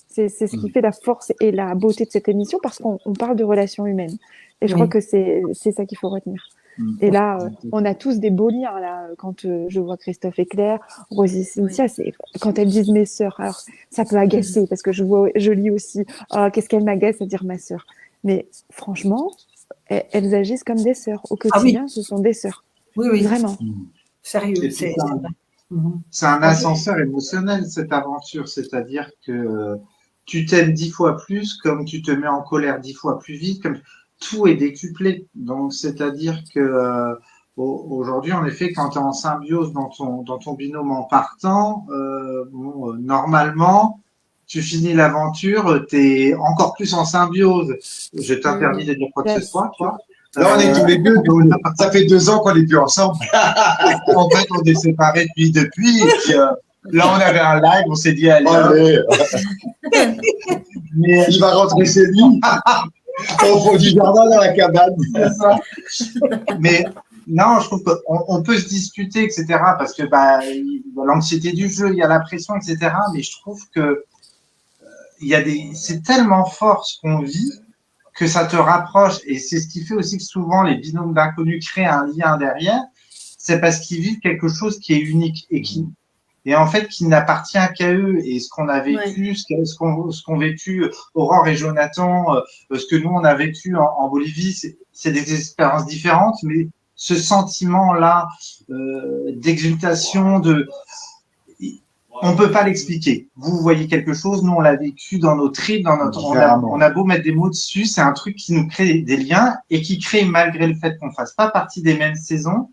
C'est ce qui fait la force et la beauté de cette émission parce qu'on parle de relations humaines. Et je crois que c'est ça qu'il faut retenir. Et là, on a tous des beaux liens. Là, quand je vois Christophe et Claire, Rosie, Cynthia, quand elles disent mes sœurs, alors ça peut agacer parce que je lis aussi qu'est-ce qu'elle m'agace à dire ma sœur. Mais franchement, elles agissent comme des sœurs. Au quotidien, ce sont des sœurs. Oui. Vraiment. Sérieux. C'est un ascenseur émotionnel, cette aventure. C'est-à-dire que tu t'aimes 10 fois plus, comme tu te mets en colère 10 fois plus vite, comme tout est décuplé. Donc, c'est-à-dire que aujourd'hui, en effet, quand tu es en symbiose dans ton binôme en partant, normalement, tu finis l'aventure, tu es encore plus en symbiose. Je t'interdis de dire quoi que ce soit, toi. Là, on est tous les deux. Ça fait 2 ans qu'on n'est plus ensemble. En fait, on est séparés depuis. Et puis, là, on avait un live, on s'est dit, allez. Mais il va rentrer chez lui. Au fond du jardin, dans la cabane. C'est ça. Mais non, je trouve qu'on peut se disputer, etc. Parce que il y a l'anxiété du jeu, il y a la pression, etc. Mais je trouve que c'est tellement fort ce qu'on vit que ça te rapproche. Et c'est ce qui fait aussi que souvent les binômes d'inconnus créent un lien derrière. C'est parce qu'ils vivent quelque chose qui est unique et en fait qui n'appartient qu'à eux. Et ce qu'on a vécu, ce qu'ont vécu Aurore et Jonathan, ce que nous on a vécu en Bolivie, c'est des expériences différentes, mais ce sentiment-là d'exultation, on peut pas l'expliquer. Vous voyez quelque chose, nous on l'a vécu dans nos tripes, on a beau mettre des mots dessus, c'est un truc qui nous crée des liens et qui crée, malgré le fait qu'on fasse pas partie des mêmes saisons,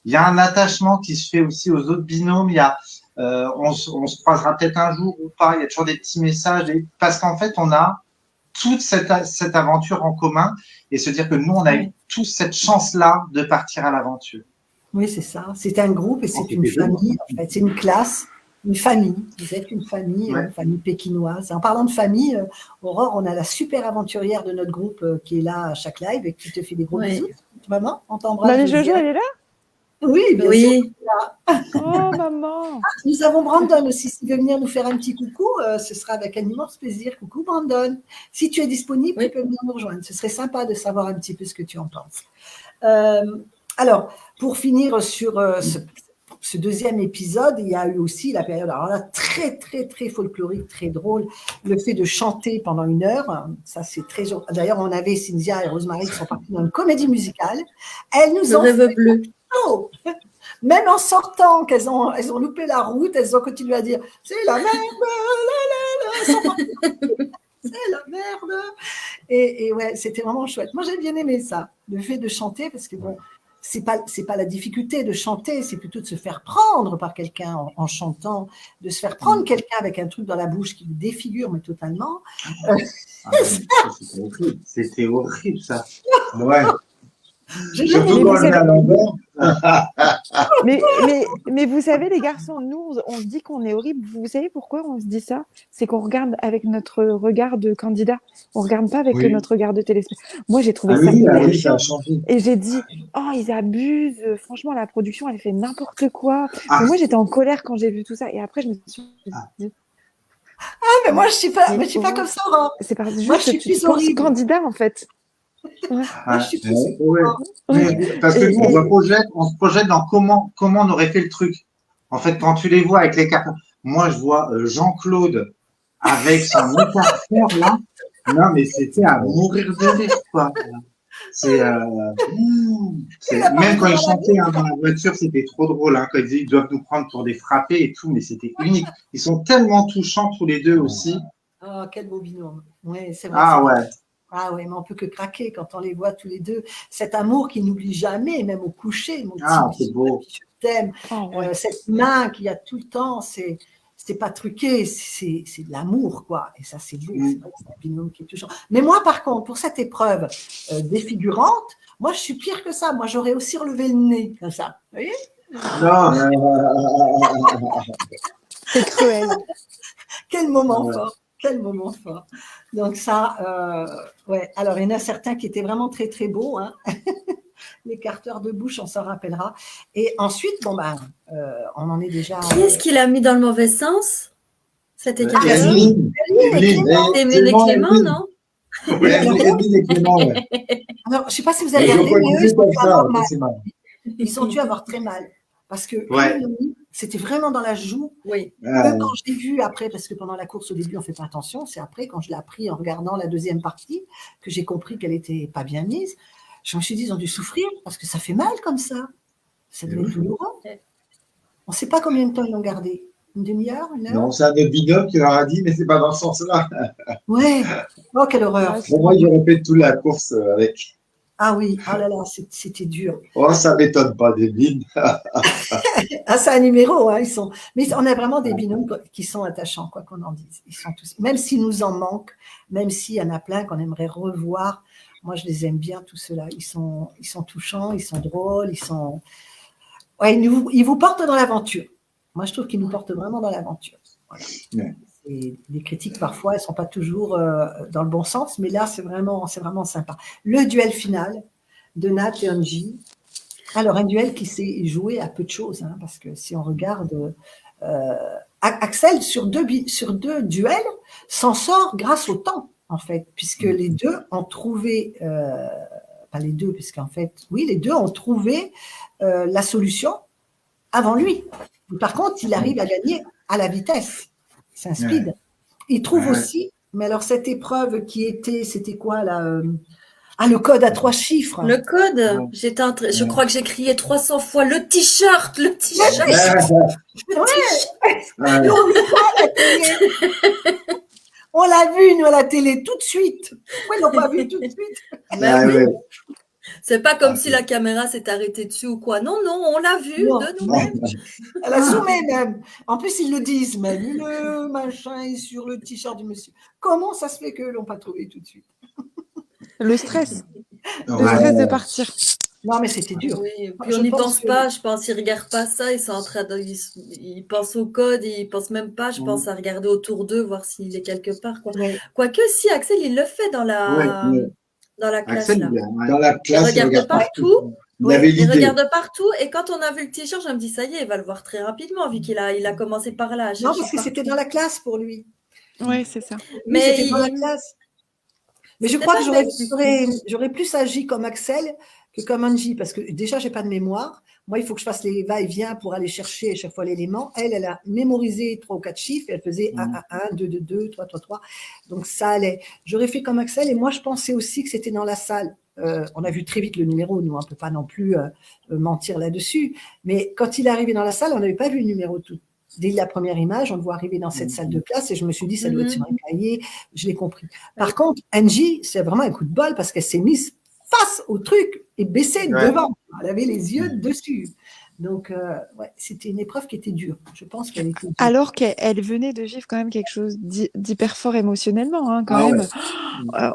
il y a un attachement qui se fait aussi aux autres binômes. Il y a, on se croisera peut-être un jour ou pas. Il y a toujours des petits messages parce qu'en fait on a toute cette aventure en commun et se dire que nous on a eu tous cette chance-là de partir à l'aventure. Oui, c'est ça. C'est un groupe et c'est une famille. En fait, c'est une classe. Une famille, vous êtes une famille pékinoise. En parlant de famille, Aurore, on a la super aventurière de notre groupe qui est là à chaque live et qui te fait des gros bisous. Maman, on t'embrasse. Maman Jojo, elle est là? Oui, bien sûr. Oh, maman. Nous avons Brandon aussi. S'il veut venir nous faire un petit coucou, ce sera avec un immense plaisir. Coucou Brandon. Si tu es disponible, tu peux venir nous rejoindre. Ce serait sympa de savoir un petit peu ce que tu en penses. Alors, pour finir sur ce deuxième épisode, il y a eu aussi la période très, très, très folklorique, très drôle, le fait de chanter pendant 1 heure. Ça, c'est très... D'ailleurs, on avait Cynthia et Rosemary qui sont parties dans une comédie musicale. Elles nous ont fait bleu. Même en sortant, elles ont loupé la route, elles ont continué à dire « C'est la merde, c'est la merde !» Et ouais, c'était vraiment chouette. Moi, j'ai bien aimé ça, le fait de chanter, parce que bon, c'est pas la difficulté de chanter, c'est plutôt de se faire prendre par quelqu'un en chantant, de se faire prendre quelqu'un avec un truc dans la bouche qui le défigure, mais totalement. C'était horrible, ça. Ouais. Surtout mais vous savez, les garçons, nous, on se dit qu'on est horrible. Vous savez pourquoi on se dit ça? C'est qu'on regarde avec notre regard de candidat. On regarde pas avec notre regard de téléspectateur. Moi, j'ai trouvé ça hyper chiant. Et j'ai dit, oh, ils abusent. Franchement, la production, elle fait n'importe quoi. Mais moi, j'étais en colère quand j'ai vu tout ça. Et après, je me suis dit... mais moi, je suis pas comme ça, Aurore. C'est parce moi, je suis que tu penses candidat, en fait. Parce que nous, on se projette dans comment on aurait fait le truc. En fait, quand tu les vois avec les cartes, moi, je vois Jean-Claude avec son écart-fer là. Non, mais c'était à mourir de rire, quoi. Même quand ils chantaient dans la voiture, c'était trop drôle. Quand ils disaient ils doivent nous prendre pour des frappés et tout, mais c'était unique. Ils sont tellement touchants tous les deux aussi. Oh, quel beau binôme. Oui, c'est vrai. Ah oui, mais on peut que craquer quand on les voit tous les deux. Cet amour qui n'oublie jamais, même au coucher. Mon c'est beau. Je t'aime. Cette main qu'il y a tout le temps, c'est pas truqué, c'est de l'amour, quoi. Et ça, c'est beau. C'est vrai que c'est un binôme qui est touchant. Mais moi, par contre, pour cette épreuve défigurante, moi, je suis pire que ça. Moi, j'aurais aussi relevé le nez, comme ça. Vous voyez? Non. C'est cruel. Quel moment fort. Quel moment fort. Donc ça, alors il y en a certains qui étaient vraiment très très beaux, hein. L'écarteur de bouche, on s'en rappellera. Et ensuite, on en est déjà... Qui est-ce qui l'a mis dans le mauvais sens, cet écarteur? Emeline et Clément, non? Oui, Emeline et Clément, ouais. Alors, je ne sais pas si vous avez regardé, mais eux, ils ont dû avoir très mal. Parce que c'était vraiment dans la joue. Oui. Quand je l'ai vu après, parce que pendant la course au début, on ne fait pas attention, c'est après, quand je l'ai appris en regardant la deuxième partie, que j'ai compris qu'elle n'était pas bien mise. Je me suis dit, ils ont dû souffrir, parce que ça fait mal comme ça. Ça devait être douloureux. On ne sait pas combien de temps ils l'ont gardé. Une demi-heure, 1 heure? Non, c'est un autre binôme qui leur a dit, mais ce n'est pas dans ce sens-là. Ouais. Oh, quelle horreur. Pour moi, j'aurais fait toute la course avec. Ah oui, oh là là, c'était dur. Oh, ça ne m'étonne pas des bines. C'est un numéro, hein, mais on a vraiment des binômes qui sont attachants, quoi qu'on en dise. Ils sont tous, même s'il nous en manque, même s'il y en a plein qu'on aimerait revoir, moi je les aime bien tous ceux-là. Ils sont touchants, ils sont drôles, ils vous portent dans l'aventure. Moi je trouve qu'ils nous portent vraiment dans l'aventure. Voilà. les critiques, parfois, elles ne sont pas toujours dans le bon sens, mais là, c'est vraiment sympa. Le duel final de Nat et Angie. Alors, un duel qui s'est joué à peu de choses, hein, parce que si on regarde, Axel, sur deux duels, s'en sort grâce au temps, en fait, puisque les deux ont trouvé, pas les deux, puisqu'en fait, oui, les deux ont trouvé la solution avant lui. Par contre, il arrive à gagner à la vitesse. C'est un speed. Il trouve aussi, mais alors cette épreuve c'était quoi là le code à 3 chiffres. Le code, je crois que j'ai crié 300 fois le t-shirt. On l'a vu, nous, à la télé, tout de suite. Pourquoi ils l'ont pas vu tout de suite? C'est pas comme si la caméra s'est arrêtée dessus ou quoi. Non, on l'a vu de nous-mêmes. Elle a zoomé même. En plus, ils le disent même. Le machin est sur le t-shirt du monsieur. Comment ça se fait qu'eux l'ont pas trouvé tout de suite? Le stress. Le stress de partir. Non, mais c'était dur. Oui, puis on n'y pense pas, je pense. Ils ne regardent pas ça, ils sont en train de. Ils pensent au code, ils ne pensent même pas, je pense, à regarder autour d'eux, voir s'il est quelque part. Quoique, si Axel, il le fait dans la classe. Axel, là. Dans la classe, il regarde partout. Il regarde partout, et quand on a vu le t-shirt, je me dis, ça y est, il va le voir très rapidement, vu qu'il a commencé par là. Non, parce que c'était dans la classe pour lui. Oui, c'est ça. Mais c'était dans la classe. Mais je crois que j'aurais plus agi comme Axel que comme Angie, parce que déjà, j'ai pas de mémoire. Moi, il faut que je fasse les va-et-vient pour aller chercher à chaque fois l'élément. Elle a mémorisé 3 ou 4 chiffres, et elle faisait 1, 1, 1, 2, 2, 2, 3, 3, 3. Donc, ça allait. J'aurais fait comme Axel, et moi, je pensais aussi que c'était dans la salle. On a vu très vite le numéro, nous, on ne peut pas non plus mentir là-dessus. Mais quand il est arrivé dans la salle, on n'avait pas vu le numéro tout. Dès la première image, on le voit arriver dans cette salle de classe et je me suis dit, ça doit être sur un cahier, je l'ai compris. Par contre, Angie, c'est vraiment un coup de bol parce qu'elle s'est mise face au truc et baissée devant. Elle avait les yeux dessus. Donc, c'était une épreuve qui était dure. Je pense qu'elle était dure. Alors qu'elle venait de vivre quand même quelque chose d'hyper fort émotionnellement. Hein, quand même. Ouais.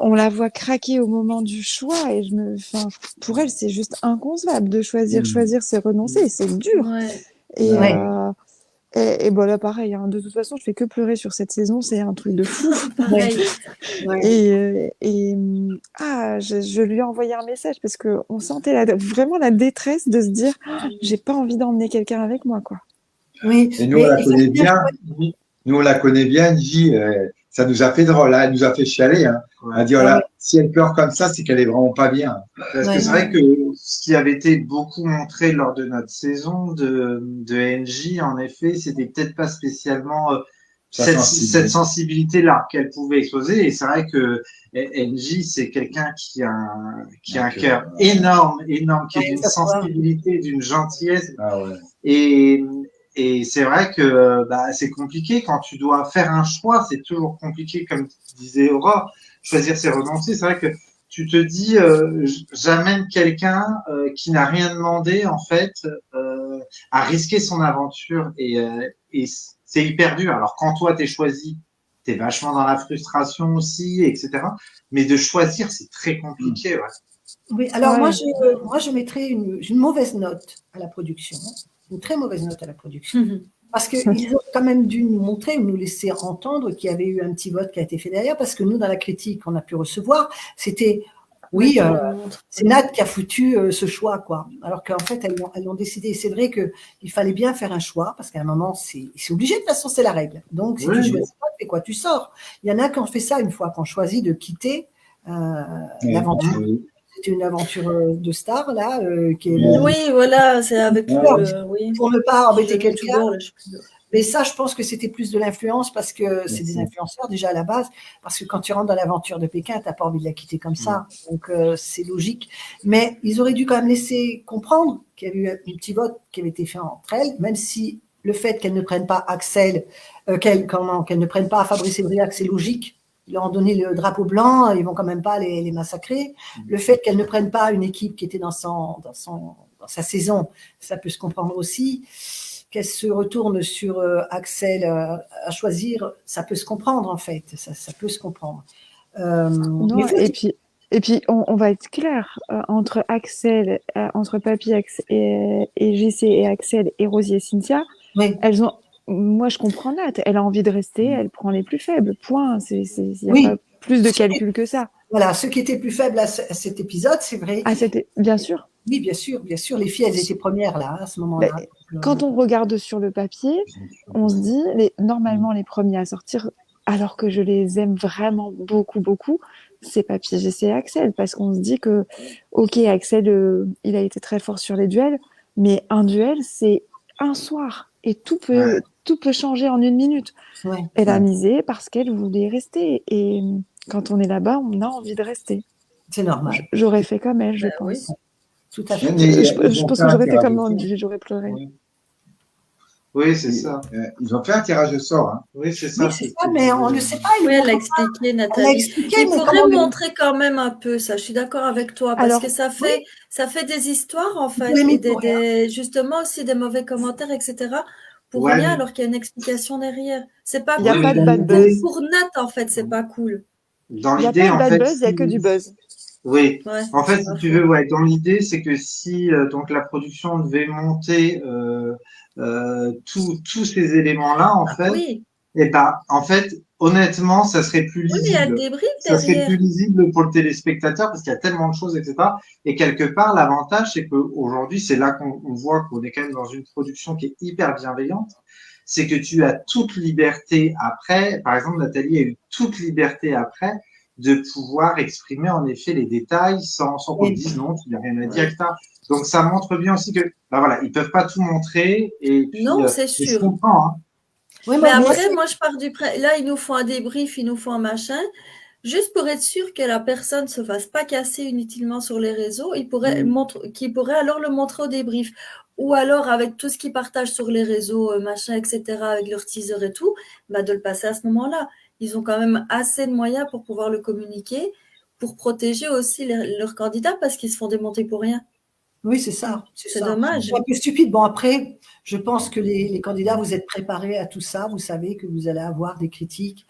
On la voit craquer au moment du choix et pour elle, c'est juste inconcevable de choisir. Choisir, c'est renoncer, c'est dur. Ouais. Et bon, là, pareil, hein, de toute façon, je fais que pleurer sur cette saison, c'est un truc de fou. Je lui ai envoyé un message parce qu'on sentait vraiment la détresse de se dire j'ai pas envie d'emmener quelqu'un avec moi, quoi. Oui. Et nous, on la connaît bien. Nous, on la connaît bien, Angie. Ça nous a fait drôle, hein, elle nous a fait chialer. Hein. Elle a dit, voilà, si elle pleure comme ça, c'est qu'elle est vraiment pas bien. Parce que c'est vrai que ce qui avait été beaucoup montré lors de notre saison de NJ, en effet, c'était peut-être pas spécialement cette sensibilité-là qu'elle pouvait exposer. Et c'est vrai que NJ, c'est quelqu'un qui a un cœur énorme, qui a d'une sensibilité, d'une gentillesse. Et c'est vrai que c'est compliqué quand tu dois faire un choix, c'est toujours compliqué, comme disait Aurore, choisir c'est renoncer. C'est vrai que tu te dis, j'amène quelqu'un qui n'a rien demandé en fait à risquer son aventure et c'est hyper dur. Alors quand toi t'es choisi, t'es vachement dans la frustration aussi, etc. Mais de choisir c'est très compliqué. Ouais. Oui, alors moi je mettrais une mauvaise note à la production. Une très mauvaise note à la production. Parce qu'ils ont quand même dû nous montrer, nous laisser entendre qu'il y avait eu un petit vote qui a été fait derrière, parce que nous, dans la critique qu'on a pu recevoir, c'était, c'est Nat qui a foutu ce choix, quoi. Alors qu'en fait, elles l'ont décidé. C'est vrai qu'il fallait bien faire un choix, parce qu'à un moment, c'est obligé, de toute façon, c'est la règle. Donc, si tu choisis pas, tu fais quoi? Tu sors. Il y en a qui ont fait ça une fois, qui ont choisi de quitter l'aventure. C'était une aventure de star, là. Oui, voilà, c'est avec pour ne pas embêter quelqu'un. Mais ça, je pense que c'était plus de l'influence parce que c'est des influenceurs déjà à la base. Parce que quand tu rentres dans l'aventure de Pékin, tu n'as pas envie de la quitter comme ça. Donc, c'est logique. Mais ils auraient dû quand même laisser comprendre qu'il y avait eu un petit vote qui avait été fait entre elles, même si le fait qu'elles ne prennent pas Axel, qu'elles ne prennent pas Fabrice et Briac, c'est logique. Ils leur ont donné le drapeau blanc, ils vont quand même pas les massacrer. Le fait qu'elle ne prenne pas une équipe qui était dans sa saison, ça peut se comprendre aussi. Qu'elle se retourne sur Axel à choisir, ça peut se comprendre en fait. Ça peut se comprendre. Et puis on va être clair, entre Axel, entre Papy et JC et Axel et Rosie et Cynthia, elles ont moi, je comprends Nat. Elle a envie de rester, elle prend les plus faibles. Point. Il n'y a Oui. pas plus de calcul que ça. Voilà, ceux qui étaient plus faibles à cet épisode, c'est vrai. Ah, c'était bien sûr. Oui, bien sûr. Les filles, elles étaient premières là, à ce moment-là. Quand on regarde sur le papier, on se dit, normalement, les premiers à sortir, alors que je les aime vraiment beaucoup, beaucoup, c'est pas Piégé, c'est Axel. Parce qu'on se dit que, ok, Axel, il a été très fort sur les duels, mais un duel, c'est un soir. Et tout peut changer en 1 minute. Ouais. Elle a misé parce qu'elle voulait rester. Et quand on est là-bas, on a envie de rester. C'est normal. J'aurais fait comme elle, je pense. Oui. Tout à fait. Je pense que j'aurais fait comme elle, j'aurais pleuré. Oui, c'est ça. Ils ont fait un tirage au sort. Hein. Oui, c'est ça. Oui, c'est ça, mais on ne sait pas. Oui, elle a expliqué, Nathalie. Il faudrait montrer quand même un peu ça. Je suis d'accord avec toi parce que ça fait des histoires en fait, et justement aussi des mauvais commentaires, etc. Pour rien, alors qu'il y a une explication derrière. C'est pas cool. Il n'y a pas de bad buzz. Pour Nat, en fait, c'est pas cool. Dans l'idée, en fait, il n'y a que du buzz. Oui. En fait, si tu veux, dans l'idée, c'est que si donc la production devait monter tous ces éléments-là, en fait, et ben, en fait, honnêtement, ça serait plus lisible. Oui, mais il y a le débrief ça serait plus lisible pour le téléspectateur parce qu'il y a tellement de choses, etc. Et quelque part, l'avantage, c'est qu'aujourd'hui, c'est là qu'on voit qu'on est quand même dans une production qui est hyper bienveillante. C'est que tu as toute liberté après. Par exemple, Nathalie a eu toute liberté après de pouvoir exprimer en effet les détails sans qu'on dise non, tu n'as rien à dire, etc. Donc ça montre bien aussi que, ils peuvent pas tout montrer. Et puis, non, c'est sûr. Je comprends. Hein. Oui, mais après, moi, je pars du là, ils nous font un débrief, ils nous font un machin. Juste pour être sûr que la personne ne se fasse pas casser inutilement sur les réseaux, qu'ils pourraient alors le montrer au débrief. Ou alors, avec tout ce qu'ils partagent sur les réseaux, machin, etc., avec leur teaser et tout, de le passer à ce moment-là. Ils ont quand même assez de moyens pour pouvoir le communiquer, pour protéger aussi leurs candidats parce qu'ils se font démonter pour rien. Oui, c'est ça. C'est dommage. C'est un peu stupide. Bon, après, je pense que les candidats, vous êtes préparés à tout ça. Vous savez que vous allez avoir des critiques.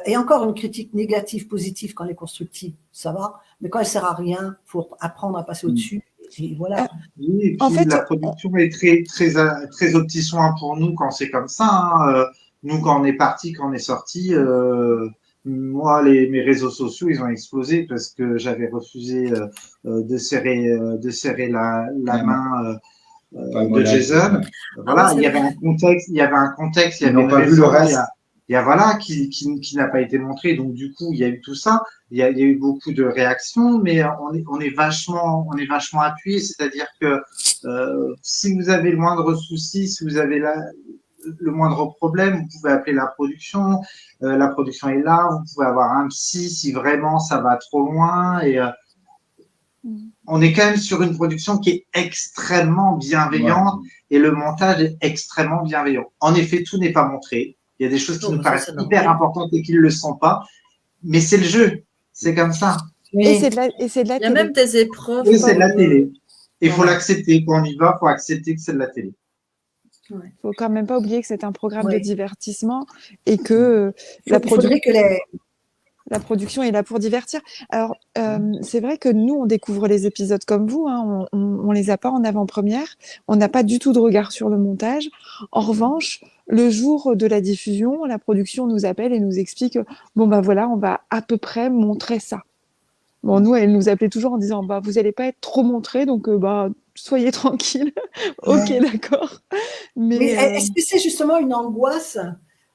Et encore une critique négative, positive quand elle est constructive, ça va. Mais quand elle sert à rien, il faut apprendre à passer au-dessus. Et voilà. Oui, et puis en fait, la production est très au petit soin pour nous quand c'est comme ça. Hein. Nous, quand on est parti, quand on est sorti, moi, mes réseaux sociaux, ils ont explosé parce que j'avais refusé de serrer la main de Jason. Voilà, il y avait un contexte, il y avait une raison, qui n'a pas été montré. Donc du coup, il y a eu tout ça. Il y a eu beaucoup de réactions, mais on est vachement appuyé. C'est-à-dire que si vous avez le moindre souci, si vous avez le moindre problème, vous pouvez appeler la production. La production est là. Vous pouvez avoir un psy si vraiment ça va trop loin. Et on est quand même sur une production qui est extrêmement bienveillante et le montage est extrêmement bienveillant. En effet, tout n'est pas montré. Il y a des choses qui nous paraissent hyper importantes et qui ne le sont pas. Mais c'est le jeu. C'est comme ça. Et c'est de la télé. Il y a même des épreuves. Oui, c'est de la télé. Il faut l'accepter. Quand on y va, il faut accepter que c'est de la télé. Il ne faut quand même pas oublier que c'est un programme de divertissement et que la production est là pour divertir. Alors, c'est vrai que nous, on découvre les épisodes comme vous. Hein, on les a pas en avant-première. On n'a pas du tout de regard sur le montage. En revanche, le jour de la diffusion, la production nous appelle et nous explique bon, voilà, on va à peu près montrer ça. Bon, nous, elle nous appelait toujours en disant vous n'allez pas être trop montré, donc soyez tranquille. Ok, d'accord. Mais est-ce que c'est justement une angoisse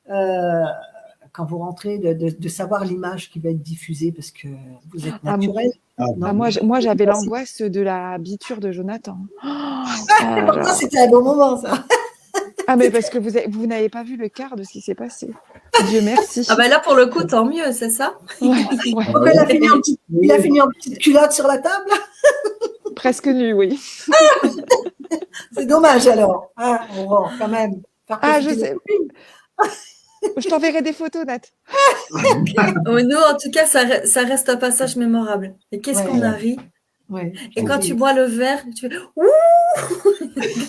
quand vous rentrez de savoir l'image qui va être diffusée parce que vous êtes naturel? Moi, j'avais l'angoisse de la biture de Jonathan. Pourtant, c'était un bon moment, ça. Mais parce que vous n'avez pas vu le quart de ce qui s'est passé. Dieu merci. Là, pour le coup, tant mieux, c'est ça? Ouais. Donc, il a fini en petite culotte sur la table? Presque nu, oui. C'est dommage, alors. Bon, quand même. Je sais. Je t'enverrai des photos, Nat. Nous, en tout cas, ça reste un passage mémorable. Et qu'est-ce qu'on a ri? Et quand tu bois le verre, tu fais ouh.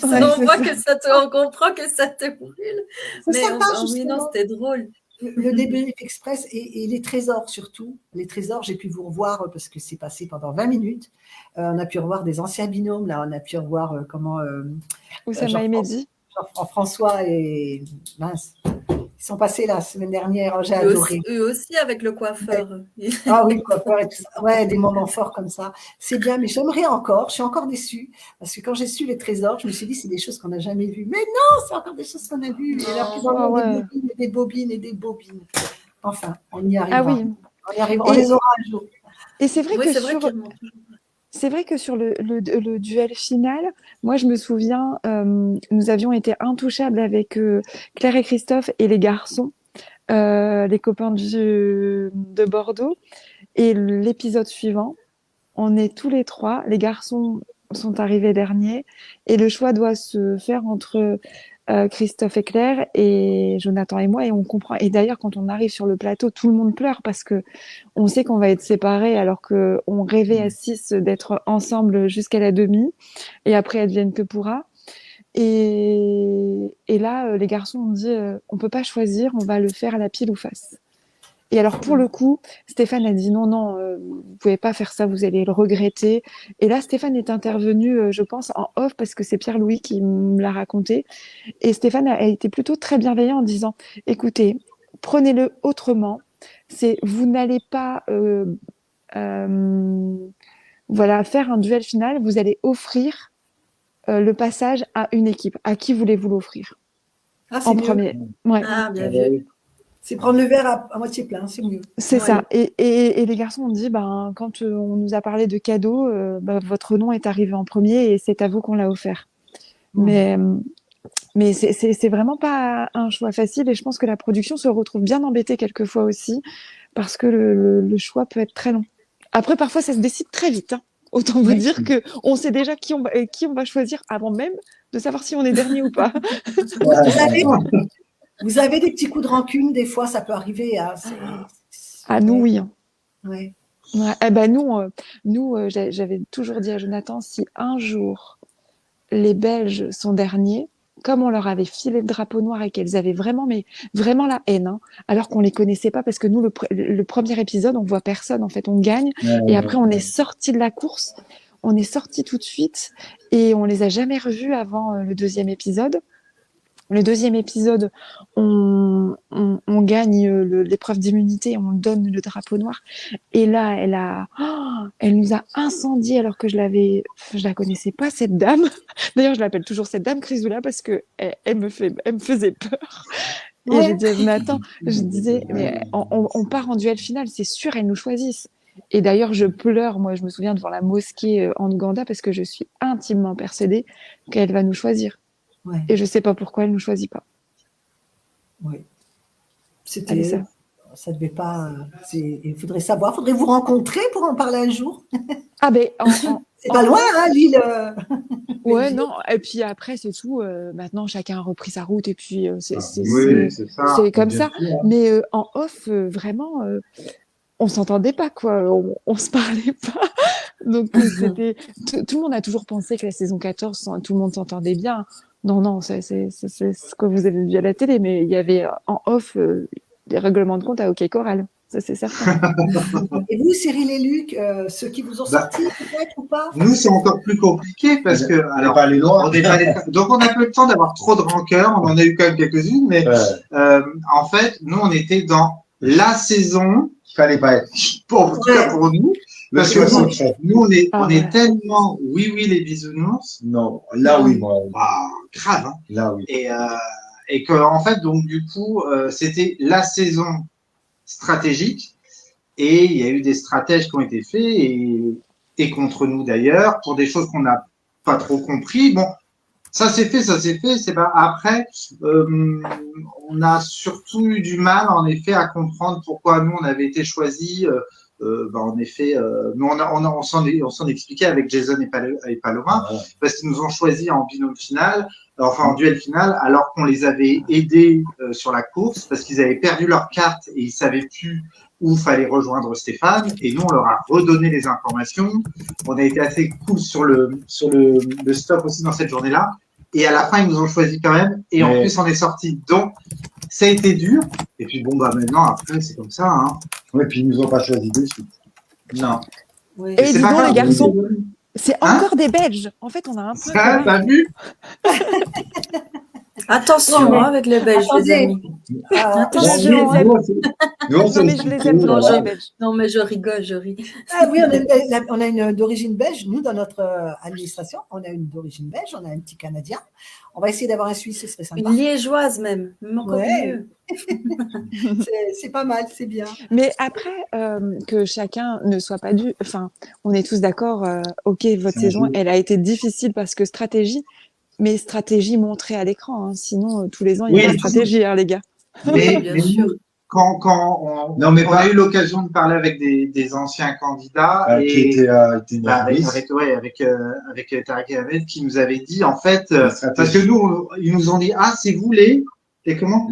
On comprend que ça te brûle. Mais non, c'était drôle. Le débrief express et les trésors surtout. Les trésors, j'ai pu vous revoir parce que c'est passé pendant 20 minutes. On a pu revoir des anciens binômes. Là, on a pu revoir comment. Oussama et Mehdi. François et mince. Ils sont passés la semaine dernière, j'ai Eux adoré. aussi, eux aussi avec le coiffeur. Ah oui, le coiffeur et tout ça. Ouais, des moments forts comme ça. C'est bien, mais j'aimerais encore. Je suis encore déçue. Parce que quand j'ai su les trésors, je me suis dit, c'est des choses qu'on n'a jamais vues. Mais non, c'est encore des choses qu'on a vues. Et là, plus Ah des ouais. bobines et des bobines et des bobines. Enfin, on y Ah arrivera. oui. On y arrivera. On Et, les aura un jour. et c'est vrai Oui, que c'est vrai sur, qu'ils montent. c'est vrai que sur le duel final, moi je me souviens, nous avions été intouchables avec Claire et Christophe et les garçons, les copains de Bordeaux. Et l'épisode suivant, on est tous les trois, les garçons sont arrivés derniers, et le choix doit se faire entre Christophe et Claire et Jonathan et moi, et on comprend. Et d'ailleurs, quand on arrive sur le plateau, tout le monde pleure parce que on sait qu'on va être séparés alors que on rêvait à 6 d'être ensemble jusqu'à la demi, et après advienne que pourra. Et là, les garçons ont dit, on peut pas choisir, on va le faire à la pile ou face. Et alors pour le coup, Stéphane a dit non, non, vous pouvez pas faire ça, vous allez le regretter. Et là, Stéphane est intervenu, je pense, en off parce que c'est Pierre-Louis qui me l'a raconté. Et Stéphane a été plutôt très bienveillant en disant, écoutez, prenez-le autrement. C'est vous n'allez pas euh, voilà, faire un duel final, vous allez offrir le passage à une équipe. À qui voulez-vous l'offrir Ah, c'est en mieux. premier? Ouais. Ah, bien vu. C'est prendre le verre à moitié plein, c'est mieux. C'est Ouais. ça. Et les garçons ont dit, ben, quand on nous a parlé de cadeaux, votre nom est arrivé en premier et c'est à vous qu'on l'a offert. Mais, mais c'est vraiment pas un choix facile et je pense que la production se retrouve bien embêtée quelquefois aussi parce que le choix peut être très long. Après, parfois, ça se décide très vite, hein. Autant vous Oui. dire que on sait déjà qui on va choisir avant même de savoir si on est dernier ou pas. Vous avez des petits coups de rancune, des fois, ça peut arriver. Hein. Ah, nous, oui, hein. Ouais. Ouais. Eh ben, j'avais toujours dit à Jonathan, si un jour les Belges sont derniers, comme on leur avait filé le drapeau noir et qu'elles avaient vraiment, mais vraiment la haine, hein, alors qu'on les connaissait pas, parce que nous, le premier épisode, on voit personne, en fait, on gagne, et après, on est sorti de la course, on est sorti tout de suite, et on les a jamais revus avant le deuxième épisode. Le deuxième épisode, on gagne l'épreuve d'immunité, on donne le drapeau noir. Et là, elle nous a incendié alors que je la connaissais pas, cette dame. D'ailleurs, je l'appelle toujours cette dame Chrysoula parce que elle me faisait peur. Et Ouais. j'ai dit à Jonathan, je disais, mais on part en duel final, c'est sûr, elles nous choisissent. Et d'ailleurs, je pleure, moi, je me souviens devant la mosquée en Ouganda parce que je suis intimement persuadée qu'elle va nous choisir. Ouais. Et je sais pas pourquoi elle nous choisit pas. Oui. Allez, C'était. Ça devait pas. Il faudrait savoir. Il faudrait vous rencontrer pour en parler un jour. Ah ben, C'est pas loin, hein, l'île. ouais, non. Et puis après, c'est tout. Maintenant, chacun a repris sa route et puis Oui, c'est ça. c'est comme bien ça. sûr. Mais en off, vraiment, on s'entendait pas, quoi. On se parlait pas. Donc c'était tout le monde a toujours pensé que la saison 14, tout le monde s'entendait bien. Non, non, c'est ce que vous avez vu à la télé, mais il y avait en off des règlements de compte à OK Corral. Ça, c'est certain. Et vous, Cyril et Luc, ceux qui vous ont sortis, peut-être ou pas? Nous, c'est encore plus compliqué parce que, alors, pas les noirs. on n'est pas les- donc on n'a pas eu le temps d'avoir trop de rancœur. On en a eu quand même quelques-unes, mais en fait, nous, on était dans la saison, Il fallait pas être. en tout cas pour nous, Le parce choix que nous, secret. nous, on est, Ah on est ouais. tellement oui, oui, les bisounours, Non, là oui, moi. grave, hein. Là oui. Et que, en fait, donc, du coup, c'était la saison stratégique et il y a eu des stratèges qui ont été faits et contre nous d'ailleurs pour des choses qu'on n'a pas trop compris. Bon, ça s'est fait, c'est pas après. On a surtout eu du mal en effet à comprendre pourquoi nous on avait été choisis. En effet, nous on s'en expliquait avec Jason et Paloma Voilà. parce qu'ils nous ont choisis en binôme final, enfin en duel final, alors qu'on les avait aidés sur la course parce qu'ils avaient perdu leur carte et ils savaient plus où fallait rejoindre Stéphane. Et nous on leur a redonné les informations. On a été assez cool sur le stop aussi dans cette journée-là. Et à la fin, ils nous ont choisi quand même. Et en plus, on est sorti. Donc, ça a été dur. Et puis, bon, bah, maintenant, après, c'est comme ça, hein. Oui, puis ils nous ont pas choisi de suite. Non. Oui. Et C'est dis pas donc, grave, les garçons, on est- c'est Hein encore des Belges. En fait, on a un point Ça, commun. t'as vu? Attention mais- avec les Belges, les Attendez. amis. Attention, je les aime. Nous, on Non, s'est mais je les expliqué, aime vraiment, voilà. les Belges. Non, mais je rigole, je ris. Ah oui, on a une d'origine belge. Nous, dans notre administration, on a une d'origine belge, on a un petit Canadien. On va essayer d'avoir un Suisse, ce serait sympa. Une liégeoise même, encore Ouais. mieux. C'est pas mal, c'est bien. Mais après, que chacun ne soit pas dû. Enfin, on est tous d'accord. Ok, votre C'est un saison, jeu. elle a été difficile parce que stratégie, mais stratégie montrée à l'écran. Hein. Sinon, tous les ans, il y a Oui, de la stratégie, hein, les gars. Mais, bien mais sûr. nous, quand Non, mais on pas- a eu l'occasion de parler avec des anciens candidats Qui et était une bah, actrice. avec Tarek El Hamed qui nous avait dit en fait La stratégie. parce que nous ils nous ont dit c'est vous les comment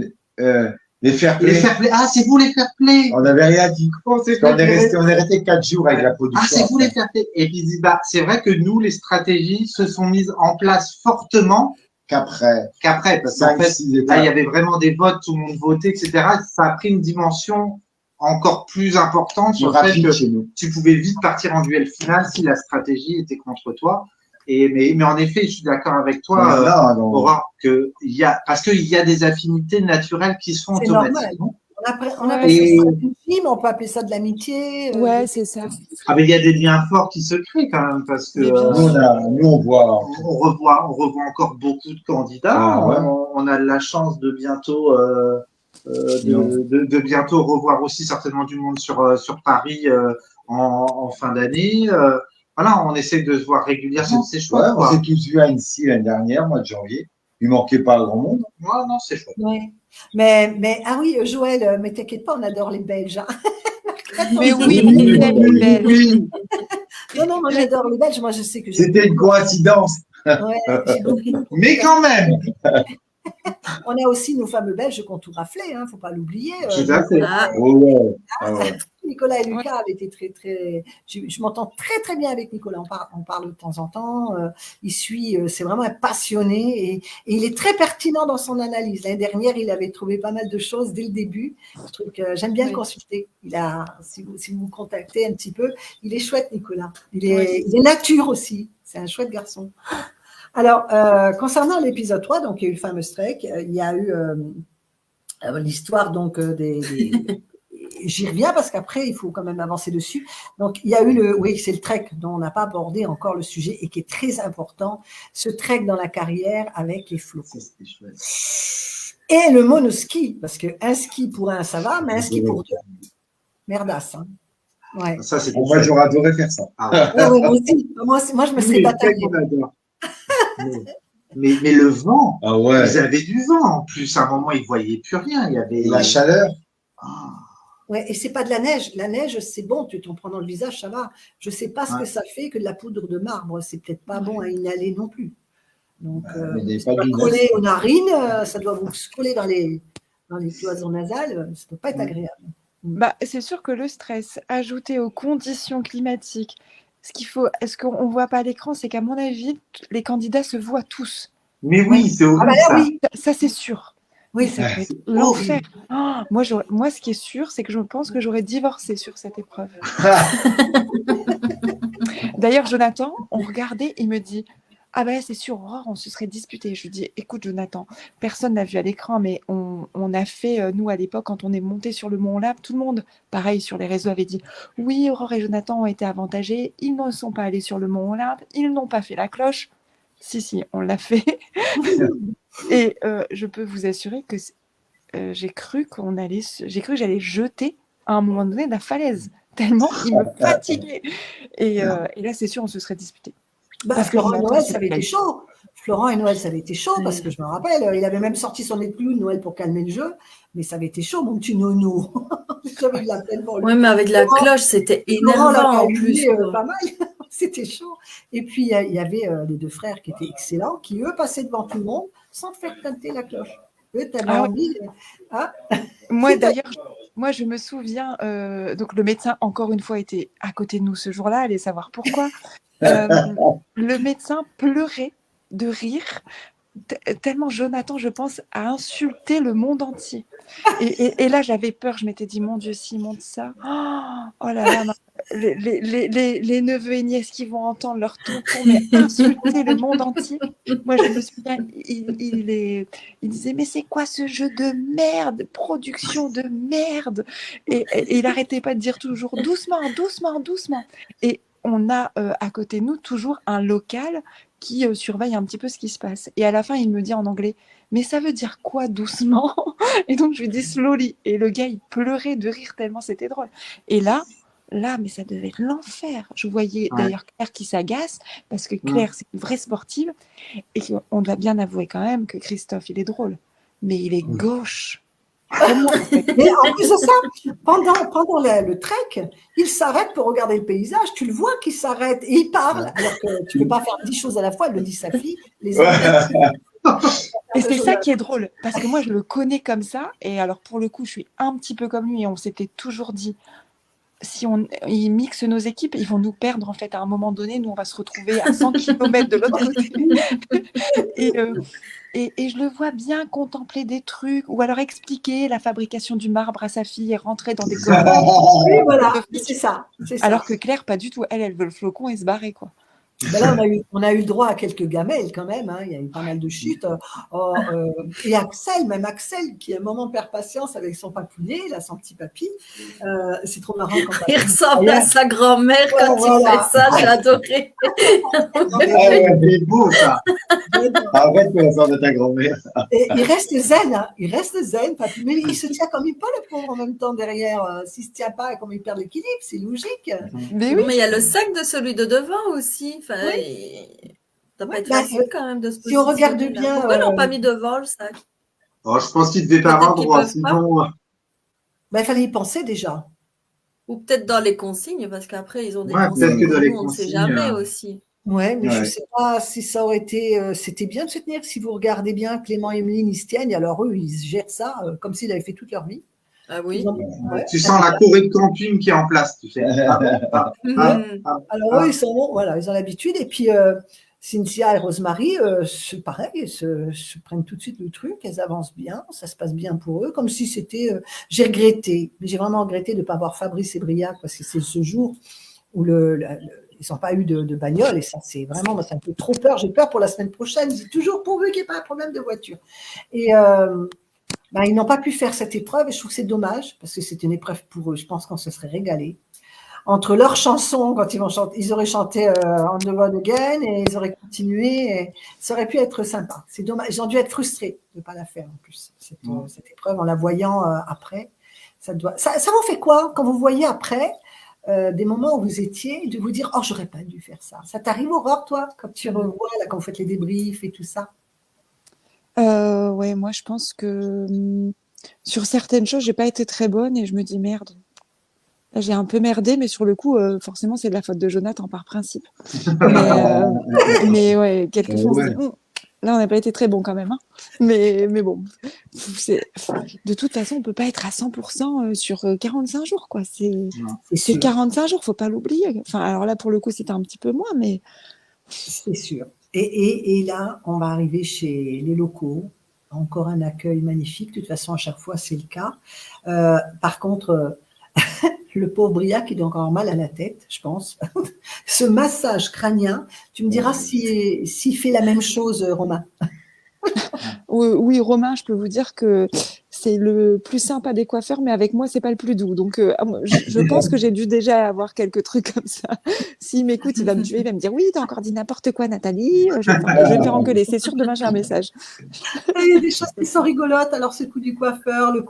Les fair les play. fair play c'est vous les fair play On n'avait rien dit. Oh, c'est On est vrai. resté 4 jours avec la production. c'est vous les après. fair play et puis il dit c'est vrai que nous les stratégies se sont mises en place fortement Qu'après, qu'après parce qu'en 5, fait 6 là il y étapes. avait vraiment des votes, tout le monde votait, etc. Ça a pris une dimension encore plus importante Plus sur le fait rapide que chez nous. tu pouvais vite partir en duel final si la stratégie était contre toi. Mais en effet, je suis d'accord avec toi, Non, Aurore, parce qu'il y a des affinités naturelles qui se font C'est normal. automatiquement. On appelle Et- ça une film, on peut appeler ça de l'amitié. Ouais, c'est ça. Mais il y a des liens forts qui se créent quand même parce que Mais bien nous, on voit. on revoit encore beaucoup de candidats. Ah, ouais. On a la chance de bientôt de bientôt revoir aussi certainement du monde sur Paris en fin d'année. Voilà, on essaie de se voir régulièrement, c'est Ouais, chouette. on quoi. s'est tous vus à Annecy l'année dernière, mois de janvier. Il manquait pas grand monde. Ouais, non, c'est chouette. Oui. Mais ah oui, Joël, mais t'inquiète pas, on adore les Belges. Hein. Mais oui, on aime les Belges. Oui. Non, moi j'adore les Belges. Moi, je sais que j'ai C'était une coïncidence. ouais, j'ai beaucoup. Mais quand même. On a aussi nos fameux Belges qui ont tout raflé, hein, faut pas l'oublier. Tout à fait. Ah, Ouais. Ah ouais. Nicolas et Lucas avaient été très. Je m'entends très bien avec Nicolas. On parle de temps en temps. Il suit. C'est vraiment un passionné et il est très pertinent dans son analyse. L'année dernière, il avait trouvé pas mal de choses dès le début. J'aime bien le consulter. Si vous me contactez un petit peu, il est chouette, Nicolas. Il est nature aussi. C'est un chouette garçon. Alors, concernant l'épisode 3, donc il y a eu le fameux trek, il y a eu l'histoire donc j'y reviens parce qu'après il faut quand même avancer dessus. Donc il y a eu c'est le trek dont on n'a pas abordé encore le sujet et qui est très important, ce trek dans la carrière avec les flocons. Et le monoski, parce qu'un ski pour un ça va, mais un ski pour deux, merdasse. Hein. Ouais. Ça, c'est Moi, j'aurais adoré faire ça. Ouais, moi aussi. Moi, je me serais bataillée. Mais le vent, Ah ouais. ils avaient du vent en plus. À un moment, ils ne voyaient plus rien. Il y avait Et la chaleur. Ouais, et c'est pas de la neige. La neige, c'est bon, tu t'en prends dans le visage, ça va. Je sais pas ce que ça fait que de la poudre de marbre. C'est peut-être pas bon à inhaler non plus. Donc, ça doit coller aux narines, ça doit vous coller dans les cloisons nasales. Ça peut pas être agréable. Bah, c'est sûr que le stress ajouté aux conditions climatiques, est-ce qu'on ne voit pas à l'écran, c'est qu'à mon avis, les candidats se voient tous. Mais oui, c'est horrible. Ah bah là, oui. Ça, c'est sûr. Oui, ça peut être l'enfer. Oh, moi, ce qui est sûr, c'est que je pense que j'aurais divorcé sur cette épreuve. D'ailleurs, Jonathan, on regardait, il me dit « Ah ben c'est sûr, Aurore, on se serait disputé. » Je lui dis « Écoute, Jonathan, personne n'a vu à l'écran, mais on a fait, nous, à l'époque, quand on est monté sur le Mont Olympe, tout le monde, pareil, sur les réseaux, avait dit « Oui, Aurore et Jonathan ont été avantagés. Ils ne sont pas allés sur le Mont Olympe. Ils n'ont pas fait la cloche. » Si, on l'a fait. Et je peux vous assurer que j'ai cru que j'allais jeter à un moment donné de la falaise, tellement il me fatiguait. Et là, c'est sûr, on se serait disputé. Florent et Noël, ça avait été chaud. Florent et Noël, ça avait été chaud parce que je me rappelle, il avait même sorti son nez de clown Noël pour calmer le jeu, mais ça avait été chaud, mon petit nono. J'avais de la peine pour lui. Oui, mais avec la cloche, c'était énervant en plus. Pas mal, c'était chaud. Et puis, il y avait les deux frères qui étaient excellents, qui eux passaient devant tout le monde sans faire teinter la cloche. Eux, t'avais envie. Hein moi, d'ailleurs, je me souviens, donc le médecin, encore une fois, était à côté de nous ce jour-là, allez savoir pourquoi. Le médecin pleurait de rire, tellement Jonathan, je pense, a insulté le monde entier. Et là, j'avais peur, je m'étais dit, mon Dieu, s'il monte ça, oh là là, les neveux et nièces qui vont entendre leur tonton mais insulter le monde entier. Moi, je me souviens, il disait, mais c'est quoi ce jeu de merde, production de merde, et il n'arrêtait pas de dire toujours doucement, doucement, doucement. Et on a à côté de nous toujours un local qui surveille un petit peu ce qui se passe. Et à la fin, il me dit en anglais, mais ça veut dire quoi doucement? Et donc, je lui dis slowly. Et le gars, il pleurait de rire tellement c'était drôle. Et là, mais ça devait être l'enfer. Je voyais d'ailleurs Claire qui s'agace, parce que Claire, c'est une vraie sportive. Et on doit bien avouer quand même que Christophe, il est drôle. Mais il est gauche. Mais en plus de ça, pendant le trek, il s'arrête pour regarder le paysage. Tu le vois qu'il s'arrête et il parle. Alors que tu ne peux pas faire 10 choses à la fois. Elle le dit sa fille. Les Et c'est ça qui est drôle. Parce que moi, je le connais comme ça. Et alors, pour le coup, je suis un petit peu comme lui. Et on s'était toujours dit, si ils mixent nos équipes, ils vont nous perdre. En fait, à un moment donné, nous, on va se retrouver à 100 km de l'autre côté. Et je le vois bien contempler des trucs, ou alors expliquer la fabrication du marbre à sa fille et rentrer dans des commandes. Oui, voilà, c'est ça. Alors que Claire, pas du tout. Elle veut le flocon et se barrer, quoi. Ben là, on a eu le droit à quelques gamelles quand même. Hein. Il y a eu pas mal de chutes. Et même Axel, qui à un moment perd patience avec son papounet, là, son petit papy. C'est trop marrant. Il ressemble à sa grand-mère quand il fait ça. J'ai adoré. C'est beau ça. Arrête de la sorte de ta grand-mère. Et il reste zen. Hein. Il reste zen, papy. Mais il se tient comme il peut, le pauvre, en même temps derrière. S'il ne se tient pas, comme il perd l'équilibre, c'est logique. Mais oui, mais il y a le sac de celui de devant aussi. Enfin, ça peut être facile quand même de se positionner. Si on regarde bien. Pourquoi ils l'ont pas mis devant le sac? Oh, je pense qu'ils ne devaient pas avoir droit. Sinon. Il fallait y penser déjà. Ou peut-être dans les consignes, parce qu'après, ils ont des consignes. Peut-être que dans les consignes. On ne sait jamais aussi. Ouais, mais je ne sais pas si ça aurait été. C'était bien de se tenir. Si vous regardez bien, Clément et Emeline, ils se tiennent. Alors eux, ils gèrent ça comme s'ils avaient fait toute leur vie. Ah oui. Tu sens la Corée de camping qui est en place, tu sais. Alors eux, ils ont l'habitude. Et puis Cynthia et Rosemary, c'est pareil, se prennent tout de suite le truc. Elles avancent bien, ça se passe bien pour eux, comme si c'était. J'ai regretté, mais j'ai vraiment regretté de ne pas avoir Fabrice et Briac parce que c'est ce jour où ils n'ont pas eu de bagnole et ça, c'est vraiment, moi, ça me fait trop peur. J'ai peur pour la semaine prochaine. Je dis toujours pourvu qu'il n'y ait pas un problème de voiture. Et ils n'ont pas pu faire cette épreuve et je trouve que c'est dommage parce que c'est une épreuve pour eux. Je pense qu'on se serait régalé. Entre leurs chansons, quand ils auraient chanté On the Road Again et ils auraient continué. Et ça aurait pu être sympa. C'est dommage. Ils ont dû être frustrés de ne pas la faire en plus, cette épreuve, en la voyant après. Ça vous fait quoi quand vous voyez après des moments où vous étiez, de vous dire « Oh, j'aurais pas dû faire ça ». Ça t'arrive, Aurore, toi, quand tu revois, là, quand vous faites les débriefs et tout ça? Ouais, moi, je pense que sur certaines choses, j'ai pas été très bonne et je me dis « Merde ». Là, j'ai un peu merdé, mais sur le coup, forcément, c'est de la faute de Jonathan par principe. Mais ouais, quelquefois, on se dit là, on n'a pas été très bon quand même. Hein. Mais bon, de toute façon, on ne peut pas être à 100% sur 45 jours. Quoi. C'est 45 jours, il ne faut pas l'oublier. Enfin, alors là, pour le coup, c'était un petit peu moins, mais… C'est sûr. Et là, on va arriver chez les locaux. Encore un accueil magnifique. De toute façon, à chaque fois, c'est le cas. Par contre… le pauvre Briac, il a encore mal à la tête, je pense. Ce massage crânien, tu me diras s'il fait la même chose, Romain. Oui, Romain, je peux vous dire que c'est le plus sympa des coiffeurs, mais avec moi, c'est pas le plus doux. Donc, je pense que j'ai dû déjà avoir quelques trucs comme ça. S'il m'écoute, il va me tuer, il va me dire « Oui, t'as encore dit n'importe quoi, Nathalie. » Je vais me faire engueuler. C'est sûr, demain, j'ai un message. Il y a des choses qui sont rigolotes. Alors, ce coup du coiffeur, le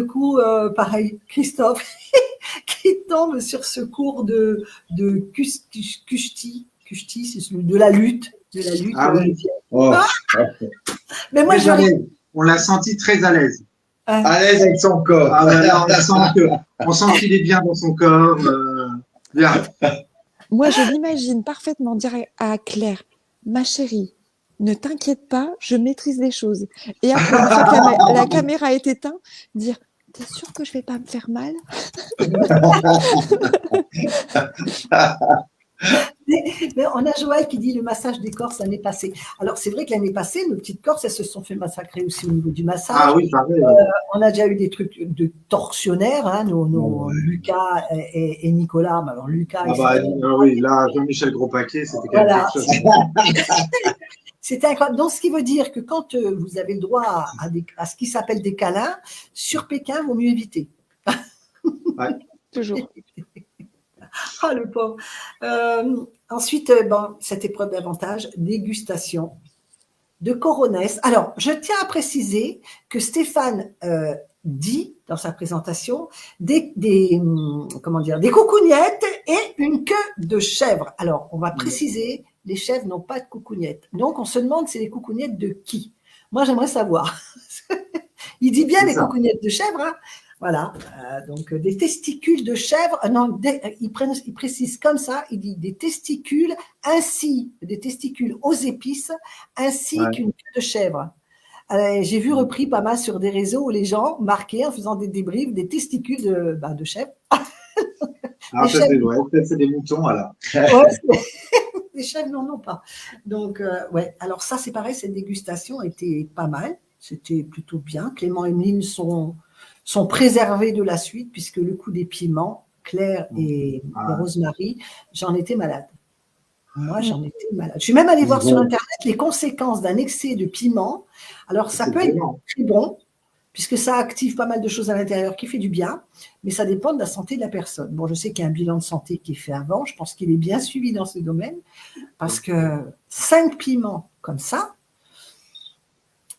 coup pareil, Christophe, qui tombe sur ce cours de Kushti, c'est de la lutte. Ah oui. Mais moi, on l'a senti très à l'aise. À l'aise avec son corps. Ah, on sent qu'il est bien dans son corps. Bien. Moi, je l'imagine parfaitement dire à Claire, ma chérie, ne t'inquiète pas, je maîtrise les choses. Et après, une fois que la caméra est éteinte, dire, t'es sûre que je vais pas me faire mal? Mais on a Joël qui dit le massage des Corses l'année passée. Alors, c'est vrai que l'année passée, nos petites Corses, elles se sont fait massacrer aussi au niveau du massage. Ah oui, pareil. On a déjà eu des trucs de tortionnaires, hein, nos Lucas et Nicolas. Mais alors, Lucas. Oui, là, Jean-Michel Gros-Paquet, c'était quand même quelque chose. C'était incroyable. Donc, ce qui veut dire que quand vous avez le droit à ce qui s'appelle des câlins, sur Pékin, il vaut mieux éviter. Ouais. Toujours. Ah, le pauvre. Ensuite, cette épreuve d'avantage, dégustation de coronesse. Alors, je tiens à préciser que Stéphane dit dans sa présentation des coucougnettes et une queue de chèvre. Alors, on va préciser, les chèvres n'ont pas de coucougnettes. Donc, on se demande c'est les coucougnettes de qui? Moi, j'aimerais savoir. Il dit bien les coucougnettes de chèvre, hein. Voilà, donc des testicules de chèvre, non, il précise comme ça, il dit des testicules aux épices, ainsi qu'une queue de chèvre. J'ai vu repris pas mal sur des réseaux où les gens marquaient en faisant des débriefs des testicules de chèvre. Alors, peut-être c'est des moutons, alors. Les chèvres n'en ont pas. Donc, alors ça, c'est pareil, cette dégustation était pas mal, c'était plutôt bien. Clément et Emeline sont préservés de la suite, puisque le coup des piments, Claire et Rosemary, j'en étais malade. Moi, j'en étais malade. Je suis même allée voir sur Internet les conséquences d'un excès de piment. Alors, ça peut être très bon, puisque ça active pas mal de choses à l'intérieur qui fait du bien, mais ça dépend de la santé de la personne. Bon, je sais qu'il y a un bilan de santé qui est fait avant, je pense qu'il est bien suivi dans ce domaine, parce que 5 piments comme ça,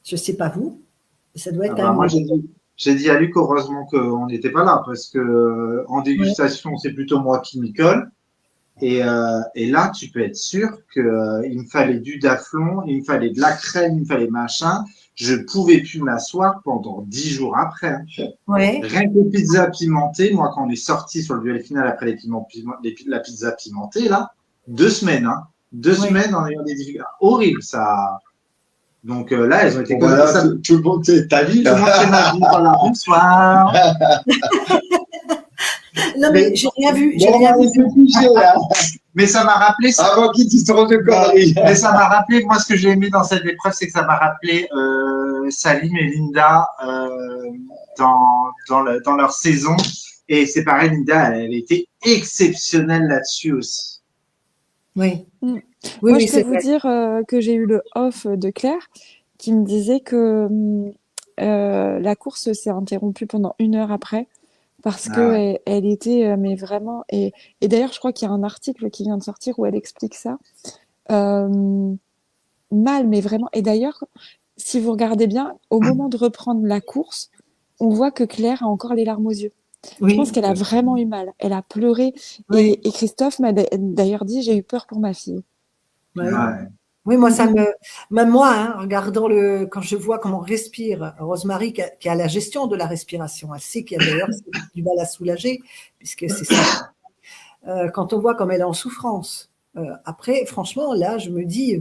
je ne sais pas vous, ça doit être moi, j'ai dit à Luc, heureusement qu'on n'était pas là, parce que en dégustation, c'est plutôt moi qui m'y colle. Et là, tu peux être sûr qu'il me fallait du daflon, il me fallait de la crème, il me fallait machin. Je pouvais plus m'asseoir pendant 10 jours après. Ouais. Rien que pizza pimentée, moi, quand on est sorti sur le duel final après la pizza pimentée, là, 2 semaines, hein. 2 semaines en ayant des difficultés. Horrible, ça. Donc là, elles ont été comme ça. Tout le monde, ta vie, là. Tout le monde fait ma vie. Voilà, bonsoir. Non, mais j'ai rien vu. J'ai rien vu. Mais ça m'a rappelé. Avant qu'il dise trop de conneries. Mais ça m'a rappelé, moi, ce que j'ai aimé dans cette épreuve, c'est que ça m'a rappelé Salim et Linda dans leur saison. Et c'est pareil, Linda, elle était exceptionnelle là-dessus aussi. Oui. Moi, je peux vous dire que j'ai eu le off de Claire qui me disait que la course s'est interrompue pendant 1 heure après. Parce que elle était, mais vraiment, et d'ailleurs, je crois qu'il y a un article qui vient de sortir où elle explique ça. Mal, mais vraiment. Et d'ailleurs, si vous regardez bien, au moment de reprendre la course, on voit que Claire a encore les larmes aux yeux. Oui. Je pense qu'elle a vraiment eu mal. Elle a pleuré. Oui. Et Christophe m'a d'ailleurs dit, j'ai eu peur pour ma fille. Ouais. Oui, moi, même moi, hein, regardant quand je vois comment respire Rosemary, qui a la gestion de la respiration, elle sait qu'il y a d'ailleurs du mal à soulager, puisque c'est ça. Quand on voit comme elle est en souffrance, après, franchement, là, je me dis,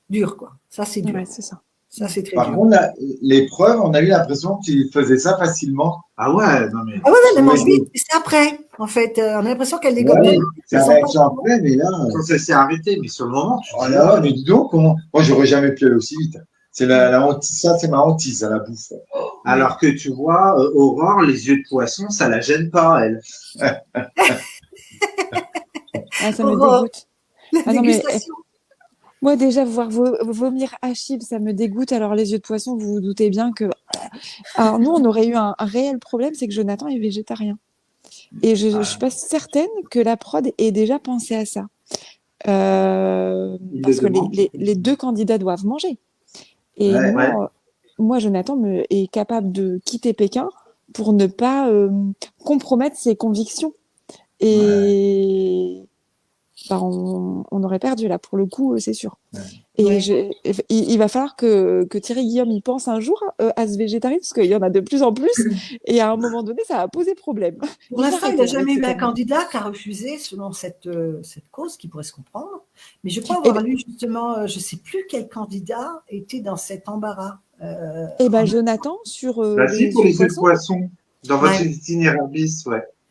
dur, quoi. Ça, c'est dur. Ouais, c'est ça. Ça, c'est très dur. Par contre, l'épreuve, on a eu l'impression qu'il faisait ça facilement. Ah ouais, non mais. Ah ouais, mais c'est après, en fait. On a l'impression qu'elle dégomme. Ouais, c'est la réaction après, mais là. Quand ça s'est arrêté, mais sur le moment. Oh là, mais dis donc, moi, j'aurais jamais pu aller aussi vite. C'est la hantise, ça, c'est ma hantise à la bouffe. Alors que tu vois, Aurore, les yeux de poisson, ça la gêne pas, elle. Ça me dégoûte. Non, mais, moi, déjà, voir vomir Achille, ça me dégoûte. Alors, les yeux de poisson, vous vous doutez bien que. Alors, nous, on aurait eu un réel problème, c'est que Jonathan est végétarien. Et je ne suis pas certaine que la prod ait déjà pensé à ça. Parce que les 2 candidats doivent manger. Et moi, Jonathan est capable de quitter Pékin pour ne pas compromettre ses convictions. Et on aurait perdu là, pour le coup, c'est sûr. Et il va falloir que Thierry Guillaume y pense un jour à ce végétarisme, parce qu'il y en a de plus en plus, et à un moment donné, ça va poser problème. Pour l'instant, il n'a jamais eu un candidat qui a refusé selon cette cause, qui pourrait se comprendre. Mais je crois avoir lu justement, je ne sais plus quel candidat était dans cet embarras. Jonathan, sur pour les yeux de poisson, dans votre itinéraire bis,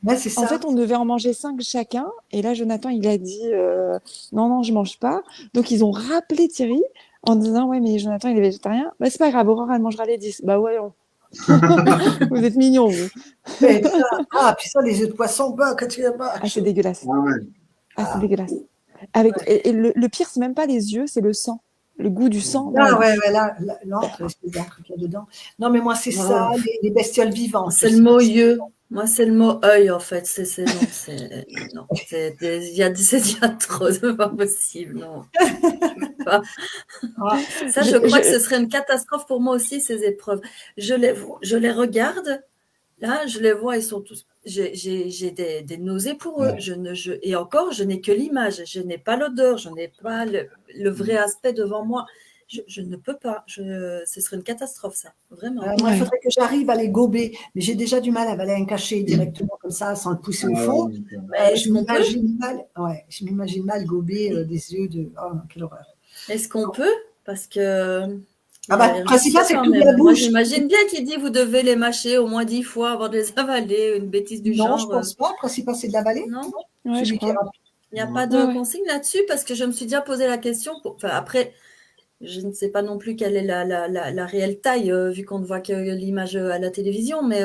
Ouais, c'est En ça. fait, on devait en manger 5 chacun. Et là, Jonathan, il a dit non, non, je mange pas. Donc, ils ont rappelé Thierry en disant ouais, mais Jonathan, il est végétarien. Bah, c'est pas grave, Aurore, elle mangera les 10. Bah ouais, vous êtes mignons, vous. Mais puis ça, les œufs de poisson, bah, quand tu as pas. Ah, c'est dégueulasse. Ah ouais. Ah, c'est dégueulasse. Avec, et le pire, c'est même pas les yeux, c'est le sang. Le goût du sang dans la Ah ouais, bouche. ouais, là, l'encre, c'est un truc qu'il y a dedans. Non, mais moi, c'est ça, Voilà. les bestioles vivantes. C'est le mot yeux. Moi, c'est le mot œil, en fait. Non, il y a trop, c'est pas possible, non. Je peux pas. Ah, Ça, je crois que ce serait une catastrophe pour moi aussi, ces épreuves. Je les regarde, là, je les vois, ils sont tous. J'ai des nausées pour eux. Ouais. Et encore, je n'ai que l'image, je n'ai pas l'odeur, je n'ai pas le vrai aspect devant moi. Je ne peux pas. Ce serait une catastrophe, ça, vraiment. moi, il faudrait que j'arrive à les gober, mais j'ai déjà du mal à avaler un cachet directement comme ça, sans le pousser au fond. Est-ce qu'on peut Je m'imagine mal gober des yeux de. Oh, quelle horreur. Est-ce qu'on peut? Parce que. Le principal, c'est que tu la bouche. Moi, j'imagine bien qu'il dit vous devez les mâcher au moins 10 fois avant de les avaler, une bêtise du genre. Non, je pense pas. Le principal, c'est de l'avaler. Non, Ouais, je crois. il n'y a pas de consigne là-dessus parce que je me suis déjà posé la question. Après, je ne sais pas non plus quelle est la réelle taille vu qu'on ne voit que l'image à la télévision, mais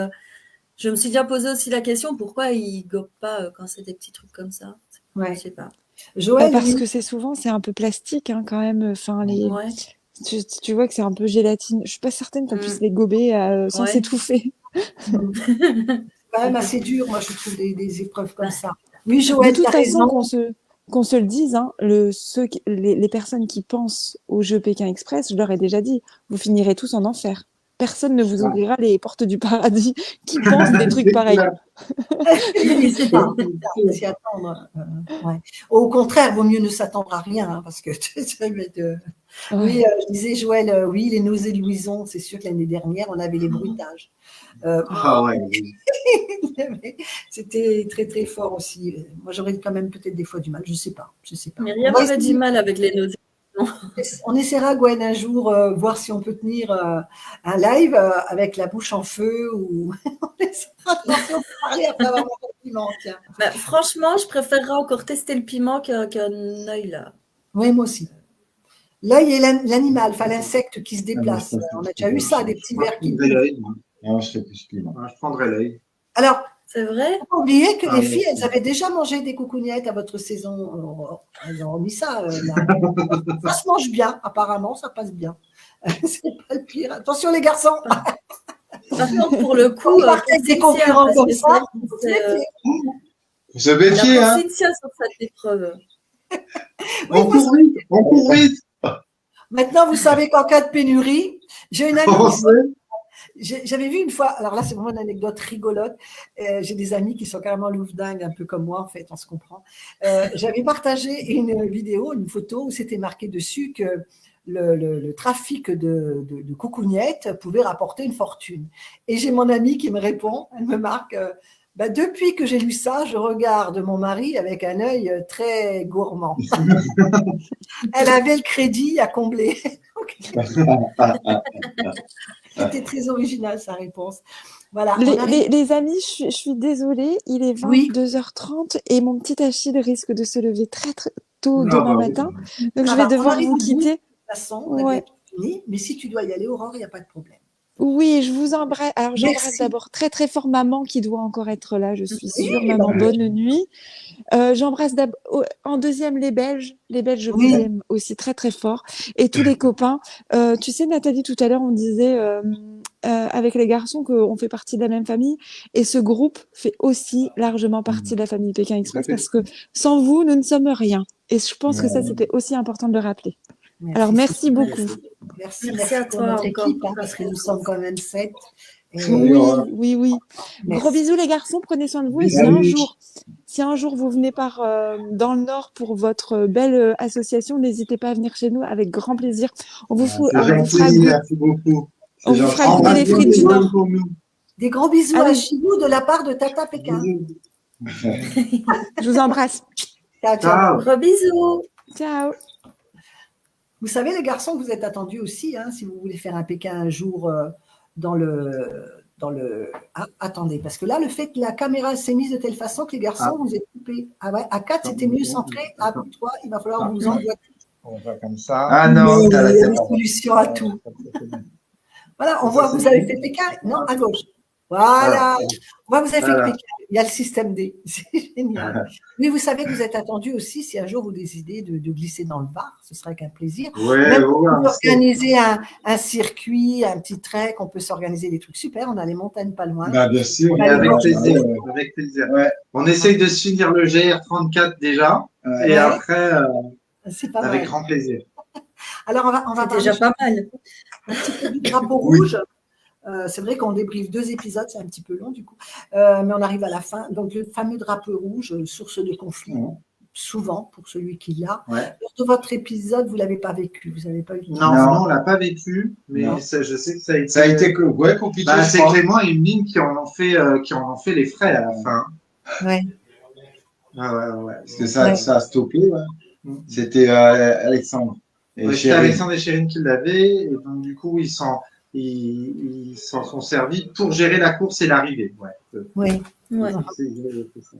je me suis déjà posé aussi la question pourquoi ils ne gobent pas quand c'est des petits trucs comme ça. Ouais. Je ne sais pas. Joël, parce que c'est un peu plastique hein, quand même. Enfin, Ouais. tu vois que c'est un peu gélatine. Je suis pas certaine qu'on puisse les gober sans s'étouffer. c'est quand même assez dur, moi, je trouve, des épreuves comme ça. Oui, Joël, de toute t'as façon, raison. qu'on se le dise, hein, les personnes qui pensent au jeu Pékin Express, je leur ai déjà dit, vous finirez tous en enfer. Personne ne vous ouvrira les portes du paradis qui pense des trucs pareils. C'est pas s'y attendre. Ouais. Au contraire, vaut mieux ne s'attendre à rien, hein, parce que ça va être. Oui, je disais, Joël, oui, les nausées de Louison, c'est sûr que l'année dernière, on avait les bruitages. Ah ouais. C'était très, très fort aussi. Moi, j'aurais quand même peut-être des fois du mal, je sais pas. Myriam aurait du mal avec les nausées. On essaiera, Gwen, un jour, voir si on peut tenir un live avec la bouche en feu ou on essaiera de voir si on peut parler après avoir mangé le piment. Tiens. Franchement, je préférerais encore tester le piment qu'un œil là. Oui, moi aussi. L'œil est l'animal, enfin l'insecte qui se déplace. On a déjà eu ça, des petits vers qui. Non, je fais plus piment. Je prendrais l'œil. Alors, c'est vrai. il faut pas oublier que les filles, elles avaient déjà mangé des coucougnettes à votre saison. Elles ont mis ça. Ça se mange bien, apparemment, ça passe bien. C'est pas le pire. Attention les garçons. Par contre, pour le coup, avec des concurrents comme ça, se méfier, hein. Cynthia sur cette épreuve. On court vite. Maintenant, vous savez qu'en cas de pénurie, j'ai une amie. J'avais vu une fois, alors là c'est vraiment une anecdote rigolote, j'ai des amis qui sont carrément louvdingues, un peu comme moi en fait, on se comprend. J'avais partagé une vidéo, une photo où c'était marqué dessus que le trafic de coucougnettes pouvait rapporter une fortune. Et j'ai mon amie qui me répond, elle me marque, depuis que j'ai lu ça, je regarde mon mari avec un œil très gourmand. Elle avait le crédit à combler. C'était très original sa réponse. Voilà. Les amis, je suis désolée, il est 22h30 et mon petit Achille risque de se lever très, très tôt demain matin. Donc je vais devoir vous quitter. De toute façon, on a fini, mais si tu dois y aller, Aurore, il n'y a pas de problème. Oui, je vous embrasse. Alors, j'embrasse d'abord très, très fort maman qui doit encore être là, je suis sûre. Maman, bonne nuit. J'embrasse en deuxième les Belges. Les Belges, je vous aime aussi très, très fort. Et tous les copains. Tu sais, Nathalie, tout à l'heure, on disait avec les garçons qu'on fait partie de la même famille. Et ce groupe fait aussi largement partie de la famille Pékin Express parce que sans vous, nous ne sommes rien. Et je pense que ça, c'était aussi important de le rappeler. Alors, merci beaucoup. Merci à toi, notre équipe, parce que nous sommes quand même 7. Oui. Gros bisous les garçons, prenez soin de vous. Et si un jour vous venez dans le Nord pour votre belle association, n'hésitez pas à venir chez nous avec grand plaisir. On vous fera goûter les frites du Nord. Des gros bisous à Chibou de la part de Tata Pékin. Je vous embrasse. Ciao. Gros bisous. Ciao. Vous savez, les garçons, vous êtes attendus aussi, hein, si vous voulez faire un Pékin un jour dans le dans le. Ah, attendez, parce que là, le fait que la caméra s'est mise de telle façon que les garçons, vous êtes coupés. Ah ouais, à 4, c'était mieux centré. À 3, il va falloir vous envoyer. On va comme ça. Ah non, Il y t'as la a tête des en bas. solutions à tout. Voilà, on Ça, voit, c'est vous avez bon. fait PK. Non, à gauche. Voilà. On voit, vous avez fait Voilà. PK. Il y a le système D. C'est génial. Mais vous savez que vous êtes attendu aussi si un jour vous décidez de glisser dans le Var. Ce sera avec un plaisir. Ouais, Même ouais, pour on sait. organiser un circuit, un petit trek, on peut s'organiser des trucs super. On a les montagnes pas loin. Bah, bien sûr. On Et a les avec bords. plaisir, Ouais. avec plaisir. Ouais. On essaye de se finir le GR34 déjà, Ouais. et Ouais. après, C'est pas avec mal. grand plaisir. Alors, on va C'est parler déjà pas mal. un petit peu du drapeau Oui. rouge. C'est vrai qu'on débriefe 2 épisodes, c'est un petit peu long du coup, mais on arrive à la fin. Donc, le fameux drapeau rouge, source de conflit, souvent pour celui qui l'a. Ouais. Lors de votre épisode, vous ne l'avez pas vécu, vous n'avez pas eu. Non, Non. non, on l'a pas vécu, mais Non. je sais que ça a été. Ça a été ouais, compliqué. Bah, je c'est crois. Clément et Emeline qui en ont fait les frais à la fin. Ouais. Ouais. Parce que ça a stoppé. Ouais. Mm. C'était Alexandre. Et Ouais, c'était Chéri. Alexandre et Chérine qui l'avaient, et donc du coup, ils s'en sont servis pour gérer la course et l'arrivée. Ouais. Oui, Ouais. C'est ça.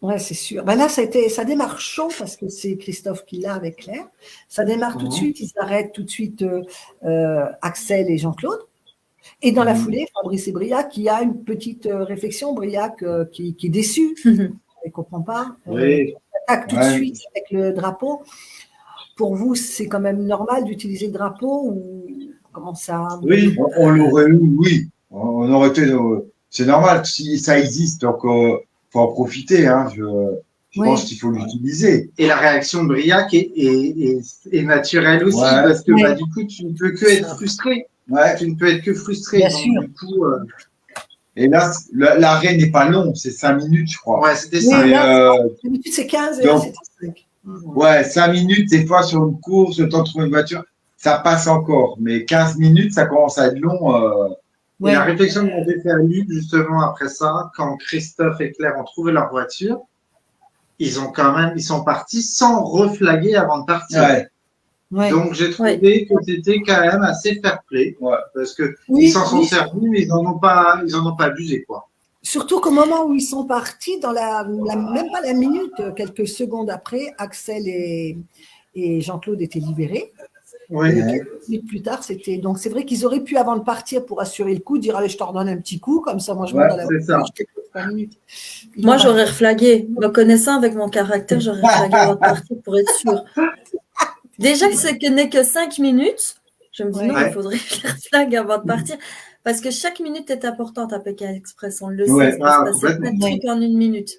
ouais, c'est sûr. Ben là, ça démarre chaud parce que c'est Christophe qui l'a avec Claire. Ça démarre tout de suite, ils arrêtent tout de suite Axel et Jean-Claude. Et dans la foulée, Fabrice et Briac, qui a une petite réflexion, Briac qui est déçu, il ne comprend pas. Oui. Attaque tout de Ouais. suite avec le drapeau. Pour vous, c'est quand même normal d'utiliser le drapeau ou comment ça Oui. On l'aurait eu, oui. On aurait été. C'est normal, si ça existe, donc faut en profiter. Hein. Je Oui. pense qu'il faut l'utiliser. Et la réaction de Briac est naturelle aussi, Ouais. parce que Ouais. bah, du coup, tu ne peux que être frustré. Ouais. Tu ne peux être que frustré. Bien donc, sûr. du coup, Et là, l'arrêt n'est pas long, c'est 5 minutes, je crois. ouais, c'était Oui, ça. Mais, là, d'habitude, c'est 15 et là, donc- c'était 5. ouais, 5 minutes, des fois, sur une course, le temps de trouver une voiture, ça passe encore. Mais 15 minutes, ça commence à être long. Et la réflexion que m'avait fait Luc, justement, après ça, quand Christophe et Claire ont trouvé leur voiture, ils sont partis sans reflaguer avant de partir. Ouais. Ouais. Donc, j'ai trouvé que c'était quand même assez fair play. Ouais. Parce que Oui, ils s'en sont oui. servis, mais ils en ont pas abusé, quoi. Surtout qu'au moment où ils sont partis, même pas la minute, quelques secondes après, Axel et Jean-Claude étaient libérés. Oui. Et quelques minutes plus tard, c'était. Donc, c'est vrai qu'ils auraient pu, avant de partir, pour assurer le coup, dire allez, je te redonne un petit coup, comme ça, moi, je monte dans la c'est ça. voiture, je t'écoute 5 minutes. Moi, j'aurais reflagué. Me connaissant avec mon caractère, j'aurais reflagué avant de partir pour être sûre. Déjà que ce n'est que 5 minutes, je me dis non, il faudrait que je reflague avant de partir. Parce que chaque minute est importante à Pékin Express. On le sait, il se passe plein de trucs en 1 minute.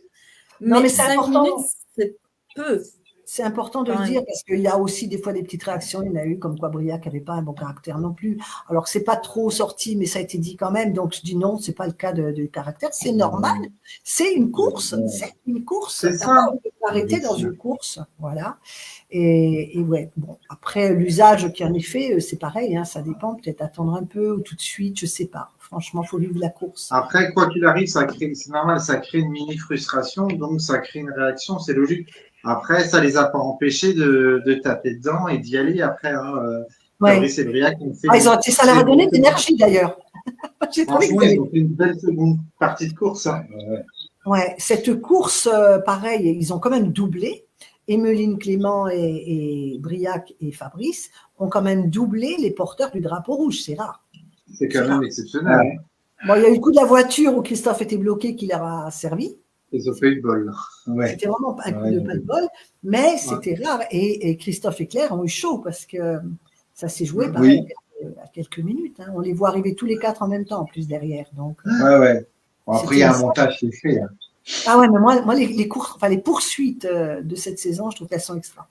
Non, mais c'est 5 important. minutes, c'est peu. C'est important de le dire parce qu'il y a aussi des fois des petites réactions. Il y en a eu comme quoi Briac n'avait pas un bon caractère non plus. Alors, c'est pas trop sorti, mais ça a été dit quand même. Donc, je dis non, c'est pas le cas de caractère. C'est normal. C'est une course. C'est une course. C'est ça. On peut arrêter dans une course. Voilà. Et ouais, bon. Après, l'usage qui en est fait, c'est pareil. Hein, ça dépend. Peut-être attendre un peu ou tout de suite. Je sais pas. Franchement, il faut vivre la course. Après, quoi qu'il arrive, c'est normal. Ça crée une mini frustration. Donc, ça crée une réaction. C'est logique. Après, ça les a pas empêchés de taper dedans et d'y aller après. Fabrice et Briac ont fait. Ça leur a donné de l'énergie d'ailleurs. J'ai trouvé Franchement, ils ont fait une belle seconde partie de course. Hein. Ouais, cette course, pareil, ils ont quand même doublé. Emeline, Clément et Briac et Fabrice ont quand même doublé les porteurs du drapeau rouge. C'est rare. C'est quand même exceptionnel. Ouais. Bon, il y a eu le coup de la voiture où Christophe était bloqué qui leur a servi. Ils ont fait le bol. Ouais. C'était vraiment un coup de pas de bol, mais c'était rare. Et Christophe et Claire ont eu chaud parce que ça s'est joué pareil, à quelques minutes. Hein. On les voit arriver tous les 4 en même temps, en plus derrière. Donc, Ouais. Bon, après, il y a un montage qui est fait. Hein. Ah ouais, mais moi les courses, enfin les poursuites de cette saison, je trouve qu'elles sont extra.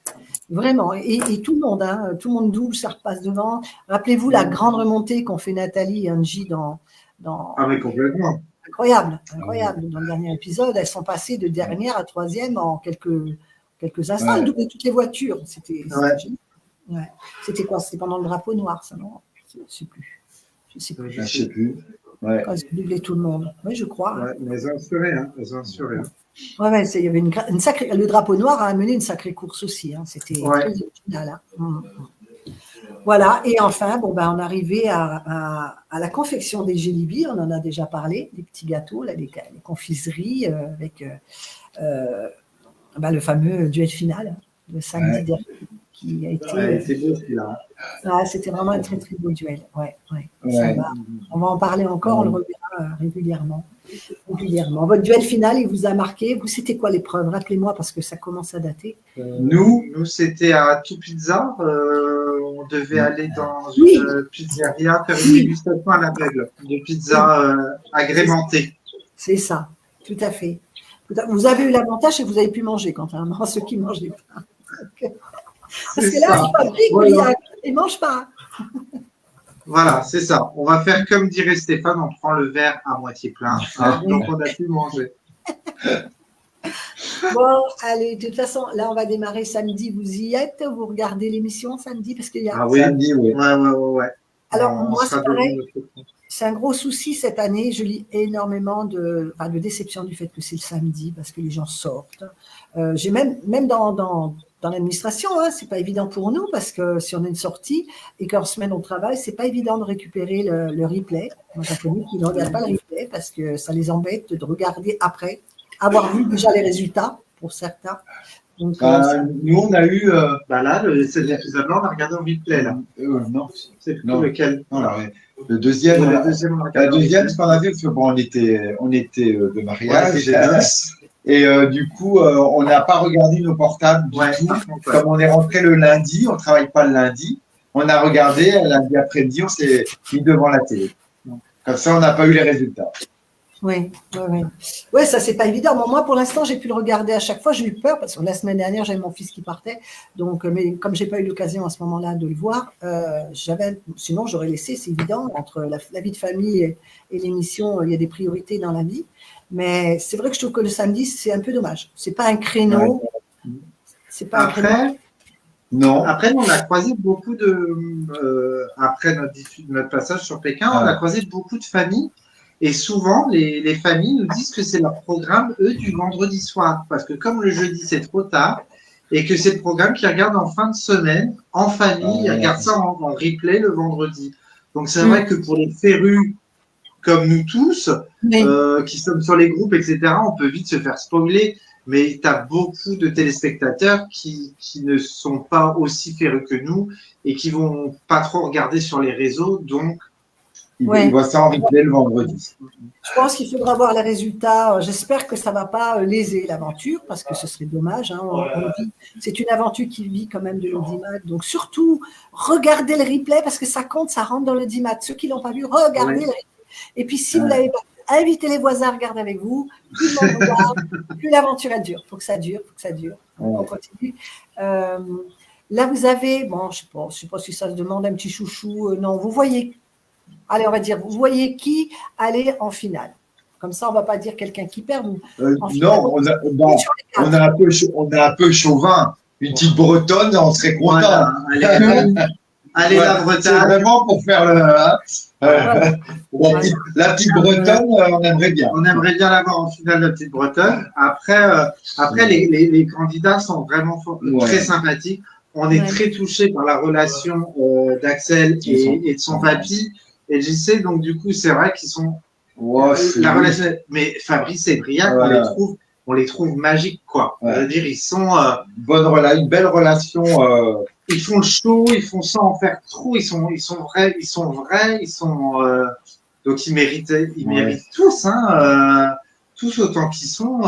Vraiment. Et tout le monde, hein, tout le monde double, ça repasse devant. Rappelez-vous la grande remontée qu'ont fait Nathalie et Angie dans. Ah, mais complètement. Incroyable. Dans le dernier épisode, elles sont passées de dernière à troisième en quelques instants. Elles doublaient toutes les voitures. C'était génial. Ouais. C'était quoi? C'était pendant le drapeau noir, ça, non? Je ne sais plus. Je sais plus. Ouais. Quand elles ont doublé tout le monde. Oui, je crois. Ouais, mais elles ont assuré. Hein. Elles ont assuré. Ouais, il y avait une sacrée. Le drapeau noir a amené une sacrée course aussi. Hein. C'était très original. Hein. Voilà, et enfin, bon, ben, on arrivait à la confection des Gélibi, on en a déjà parlé, des petits gâteaux, là, les confiseries avec ben, le fameux duel final, le samedi dernier, qui a été. C'est beau celui-là. C'était vraiment un très très beau duel. Ouais. Ouais. On va en parler encore, on le reverra régulièrement. Votre duel final, il vous a marqué. Vous, c'était quoi l'épreuve? Rappelez-moi parce que ça commence à dater. Nous, c'était à Tout Pizza. On devait aller dans une pizzeria faire une dégustation à l'aveugle de pizza agrémentée. C'est ça, tout à fait. Vous avez eu l'avantage et vous avez pu manger, contrairement à ceux qui ne mangeaient pas. Parce que là, ils fabriquent, voilà. Ils ne mangent pas. Voilà, c'est ça. On va faire comme dirait Stéphane, on prend le verre à moitié plein. Donc, on a pu manger. Bon, allez, de toute façon, là, on va démarrer samedi. Vous y êtes? Vous regardez l'émission samedi? Parce qu'il y a... Ah oui, samedi, oui. Ouais. Alors, moi, c'est pareil. C'est un gros souci cette année. Je lis énormément de déception du fait que c'est le samedi parce que les gens sortent. J'ai même dans l'administration, hein, c'est pas évident pour nous parce que si on a une sortie et qu'en semaine on travaille, c'est pas évident de récupérer le replay. Moi, j'ai connu qui ne regardent pas le replay parce que ça les embête de regarder après, avoir vu déjà les résultats pour certains. Donc, nous, on a eu. Là, cet épisode-là, on a regardé en replay. Là. Non, c'est lequel? Non, le deuxième. La deuxième, ce qu'on a vu, parce que bon, on était de mariage. Et du coup, on n'a pas regardé nos portables du tout. Comme on est rentré le lundi, on ne travaille pas le lundi. On a regardé, lundi après-midi, on s'est mis devant la télé. Comme ça, on n'a pas eu les résultats. Oui, ça, c'est pas évident. Bon, moi, pour l'instant, j'ai pu le regarder à chaque fois. J'ai eu peur parce que la semaine dernière, j'avais mon fils qui partait. Donc, mais comme j'ai pas eu l'occasion à ce moment-là de le voir, sinon, j'aurais laissé, c'est évident, entre la vie de famille et l'émission, il y a des priorités dans la vie. Mais c'est vrai que je trouve que le samedi, c'est un peu dommage. C'est pas un créneau. Ouais. C'est pas un créneau. Non. Après, on a croisé beaucoup après notre passage sur Pékin, on a croisé beaucoup de familles. Et souvent, les familles nous disent que c'est leur programme, eux, du vendredi soir. Parce que comme le jeudi, c'est trop tard, et que c'est le programme qu'ils regardent en fin de semaine, en famille, ils regardent ça en replay le vendredi. Donc, c'est vrai que pour les férus, comme nous tous, qui sommes sur les groupes, etc., on peut vite se faire spoiler. Mais tu as beaucoup de téléspectateurs qui ne sont pas aussi férus que nous et qui vont pas trop regarder sur les réseaux. Donc, il voit ça en replay le vendredi. Je pense qu'il faudra voir les résultats. J'espère que ça ne va pas léser l'aventure parce que ce serait dommage. Hein. C'est une aventure qui vit quand même de l'audimat. Donc surtout, regardez le replay parce que ça compte, ça rentre dans l'audimat. Ceux qui ne l'ont pas vu, regardez le replay. Et puis si vous ne l'avez pas, invitez les voisins à regarder avec vous. Plus le monde regarde, plus l'aventure elle dure. Il faut que ça dure. On continue. Là, vous avez, je ne sais pas si ça se demande un petit chouchou. Non, vous voyez. Allez, on va dire, vous voyez qui aller en finale. Comme ça, on ne va pas dire quelqu'un qui perd. Non, on a un peu chauvin. Une petite Bretonne, on serait content. Voilà, allez la Bretagne. C'est vraiment pour faire la petite Bretonne, on aimerait bien. On aimerait bien l'avoir en finale, la petite Bretonne. Après les candidats sont vraiment très sympathiques. On est très touchés par la relation d'Axel et de son papy. Et je sais, donc du coup, c'est vrai qu'ils sont la relation. Mais Fabrice et Briac, on les trouve magiques, quoi. C'est-à-dire, ils sont une belle relation. Ils font le show, ils font ça en faire trop. Ils sont vrais. Donc ils méritent tous, hein. Tous autant qu'ils sont.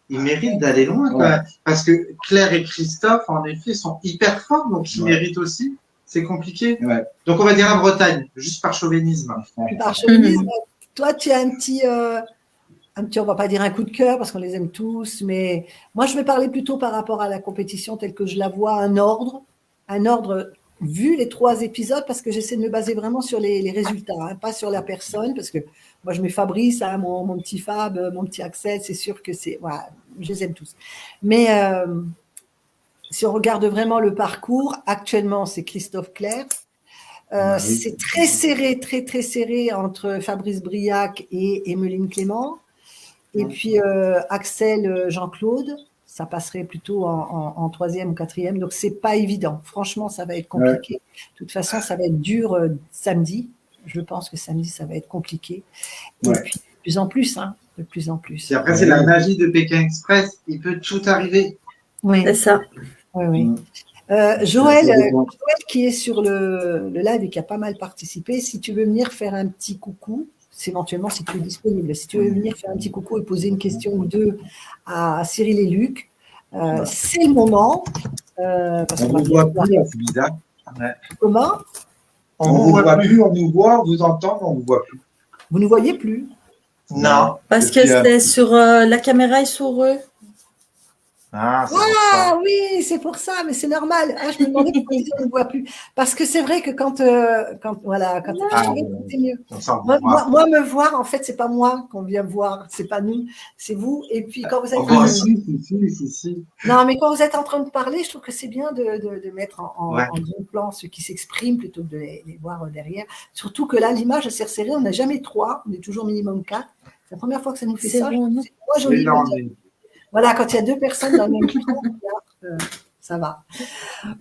Ils méritent d'aller loin, quoi. Parce que Claire et Christophe, en effet, sont hyper forts, donc ils méritent aussi. C'est compliqué. Donc, on va dire la Bretagne, juste par chauvinisme. Par chauvinisme. Toi, tu as un petit, on va pas dire un coup de cœur parce qu'on les aime tous, mais moi, je vais parler plutôt par rapport à la compétition telle que je la vois, un ordre vu les 3 épisodes parce que j'essaie de me baser vraiment sur les résultats, hein, pas sur la personne parce que moi, je mets Fabrice, hein, mon petit Fab, mon petit Axel, c'est sûr que je les aime tous. Mais si on regarde vraiment le parcours, actuellement, c'est Christophe Clair. C'est très serré, très, très serré entre Fabrice Briac et Emeline Clément. Et puis, Axel Jean-Claude, ça passerait plutôt en troisième ou quatrième. Donc, c'est pas évident. Franchement, ça va être compliqué. De toute façon, ça va être dur samedi. Je pense que samedi, ça va être compliqué. Et puis, de plus en plus, hein, de plus en plus. Et après, c'est la magie de Pékin Express. Il peut tout arriver. Oui, C'est ça. oui. Joël, qui est sur le live et qui a pas mal participé, si tu veux venir faire un petit coucou, éventuellement si tu es disponible, si tu veux venir faire un petit coucou et poser une question ou deux à Cyril et Luc, c'est le moment. Parce On ne vous voit plus, c'est bizarre. Comment? On ne vous voit plus, on nous voit, on vous entend, mais on ne vous voit plus. Vous ne voyez plus? Non. Parce que c'est sur la caméra est sur eux. Ah, oui, c'est pour ça, mais c'est normal. Je me demandais pourquoi on ne voit plus. Parce que c'est vrai que quand c'est mieux. Moi, me voir, en fait, c'est pas moi qu'on vient voir, c'est pas nous, c'est vous. Et puis quand vous êtes Non, mais quand vous êtes en train de parler, je trouve que c'est bien de mettre en gros plan ceux qui s'expriment plutôt que de les voir derrière. Surtout que là, l'image s'est resserrée, on n'a jamais 3, on est toujours minimum 4. C'est la première fois que ça nous fait ça. Bon, moi, joli. Voilà, quand il y a 2 personnes dans le même plan, ça va.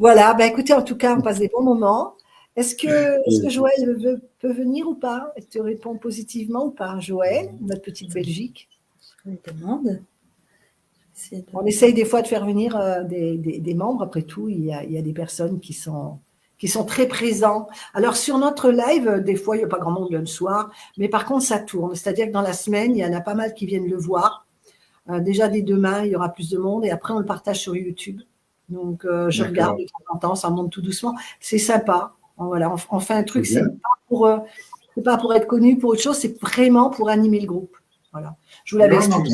Voilà, écoutez, en tout cas, on passe des bons moments. Est-ce que Joël peut venir ou pas? Est-ce que tu réponds positivement ou pas, Joël, notre petite Belgique? Je me demande. On essaye des fois de faire venir des membres. Après tout, il y a des personnes qui sont très présents. Alors, sur notre live, des fois, il n'y a pas grand monde le soir, mais par contre, ça tourne. C'est-à-dire que dans la semaine, il y en a pas mal qui viennent le voir. Déjà, dès demain, il y aura plus de monde et après, on le partage sur YouTube. Donc, je regarde de temps en temps, ça monte tout doucement. C'est sympa. Voilà, on fait un truc, c'est pas pour être connu, pour autre chose, c'est vraiment pour animer le groupe. Voilà. Je vous l'avais expliqué.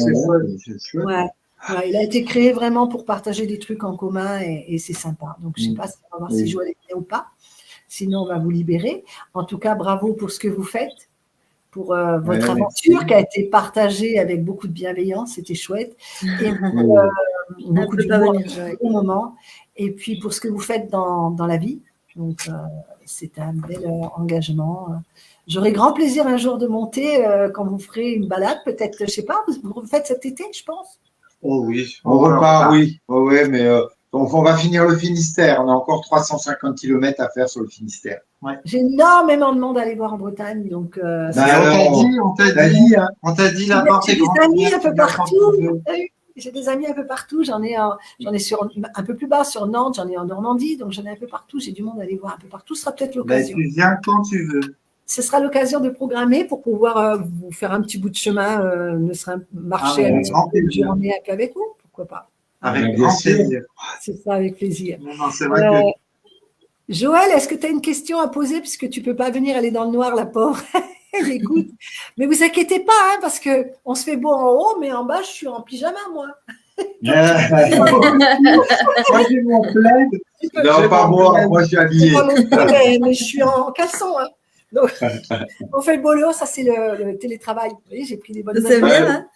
Il a été créé vraiment pour partager des trucs en commun et c'est sympa. Donc, je ne sais pas si on va voir si Joël est bien ou pas. Sinon, on va vous libérer. En tout cas, bravo pour ce que vous faites. Pour votre aventure qui a été partagée avec beaucoup de bienveillance, c'était chouette. Et beaucoup de bons moments. Et puis pour ce que vous faites dans la vie. Donc c'est un bel engagement. J'aurai grand plaisir un jour de monter quand vous ferez une balade, peut-être, je ne sais pas, vous faites cet été, je pense. Oh oui. On repart, oui. Mais on va finir le Finistère. On a encore 350 km à faire sur le Finistère. Ouais. J'ai énormément de monde à aller voir en Bretagne, donc. On t'a dit la porte est grande. J'ai des amis un peu partout. J'ai des amis un peu partout. J'en ai sur un peu plus bas sur Nantes. J'en ai en Normandie, donc j'en ai un peu partout. J'ai du monde à aller voir un peu partout. Ce sera peut-être l'occasion. Tu viens quand tu veux. Ce sera l'occasion de programmer pour pouvoir vous faire un petit bout de chemin, marcher un petit peu de journée un peu avec vous. Pourquoi pas? Avec grand plaisir. C'est ça, avec plaisir. Non, c'est vrai que. Joël, est-ce que tu as une question à poser puisque tu ne peux pas venir, elle est dans le noir, la pauvre. Elle écoute. Mais vous inquiétez pas, hein, parce qu'on se fait beau en haut, mais en bas, je suis en pyjama, moi. Moi, j'ai mon plaid. Non, pas moi. Moi, je suis habillé. Mais je suis en caleçon. Hein. Donc, on fait le boulot, ça, c'est le télétravail. Vous voyez, j'ai pris des bonnes notes. C'est bien, hein.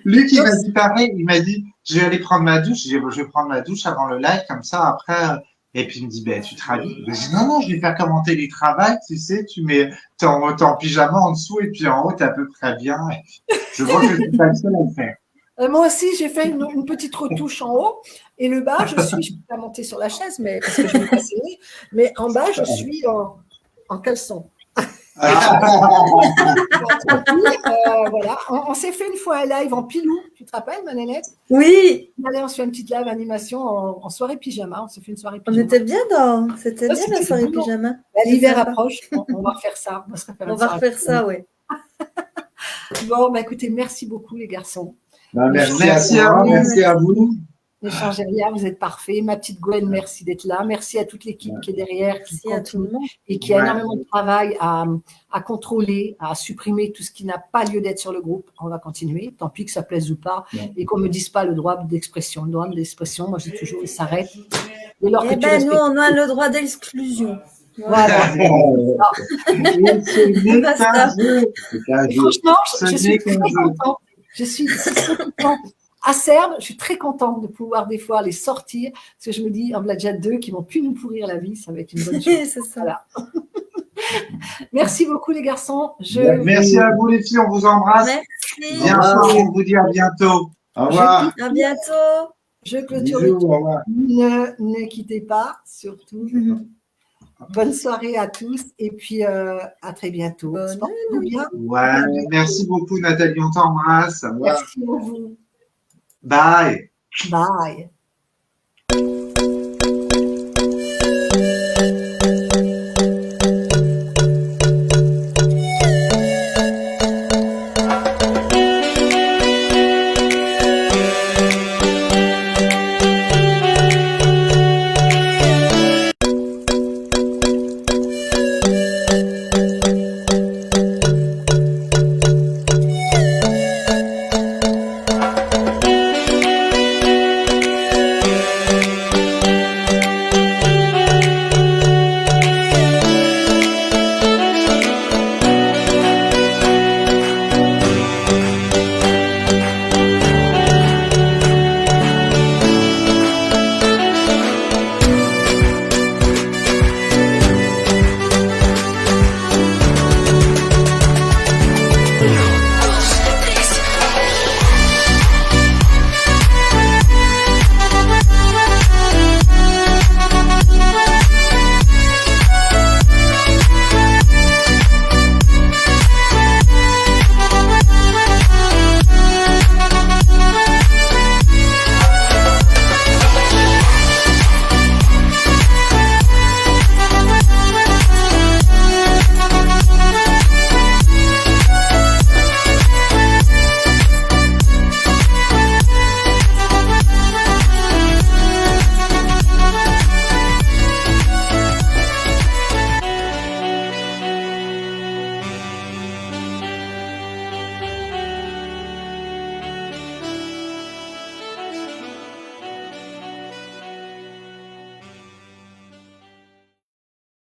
Luc, il m'a dit pareil. Il m'a dit, je vais aller prendre ma douche. Je vais prendre ma douche avant le live, comme ça, après. Et puis il me dit, tu travailles. Je dis, non, je vais faire comme en télétravail, tu sais, t'es en pyjama en dessous et puis en haut, t'es à peu près bien. Je vois que tu n'es pas le seul à le faire. Moi aussi, j'ai fait une petite retouche en haut et le bas, je peux pas monter sur la chaise, mais parce que je vais passer. Mais en bas, je suis en caleçon. Voilà. On s'est fait une fois un live en pilou, tu te rappelles, Manélette? Oui. Allez, on se fait une petite live animation en soirée pyjama. On s'est fait une soirée pyjama. On était bien c'était bien la soirée pyjama. L'hiver approche, on va refaire ça. On va refaire ça, oui. Bon, écoutez, merci beaucoup les garçons. Merci à vous. N'échangez rien, vous êtes parfaits. Ma petite Gwen, merci d'être là. Merci à toute l'équipe qui est derrière, qui continue et qui a énormément de travail à contrôler, à supprimer tout ce qui n'a pas lieu d'être sur le groupe. On va continuer, tant pis que ça plaise ou pas, et qu'on ne me dise pas le droit d'expression. Le droit d'expression, moi, je dis toujours, il s'arrête. Nous, on a le droit d'exclusion. Voilà. Franchement, je suis très contente. Je suis très contente. Acerbe, je suis très contente de pouvoir des fois les sortir, parce que je me dis, on en a déjà 2 qui vont plus nous pourrir la vie, ça va être une bonne chose. C'est ça. Voilà. Merci beaucoup les garçons. Merci à vous les filles, on vous embrasse. Merci. Bien sûr, on vous dit à bientôt. Au revoir. À bientôt. Je clôture Bisous, le au revoir. Ne quittez pas, surtout. Bonne soirée à tous et puis à très bientôt. Bonne Portez-vous bien. Ouais, merci beaucoup Nathalie, on t'embrasse. Au revoir. Merci à vous. Bye. Bye.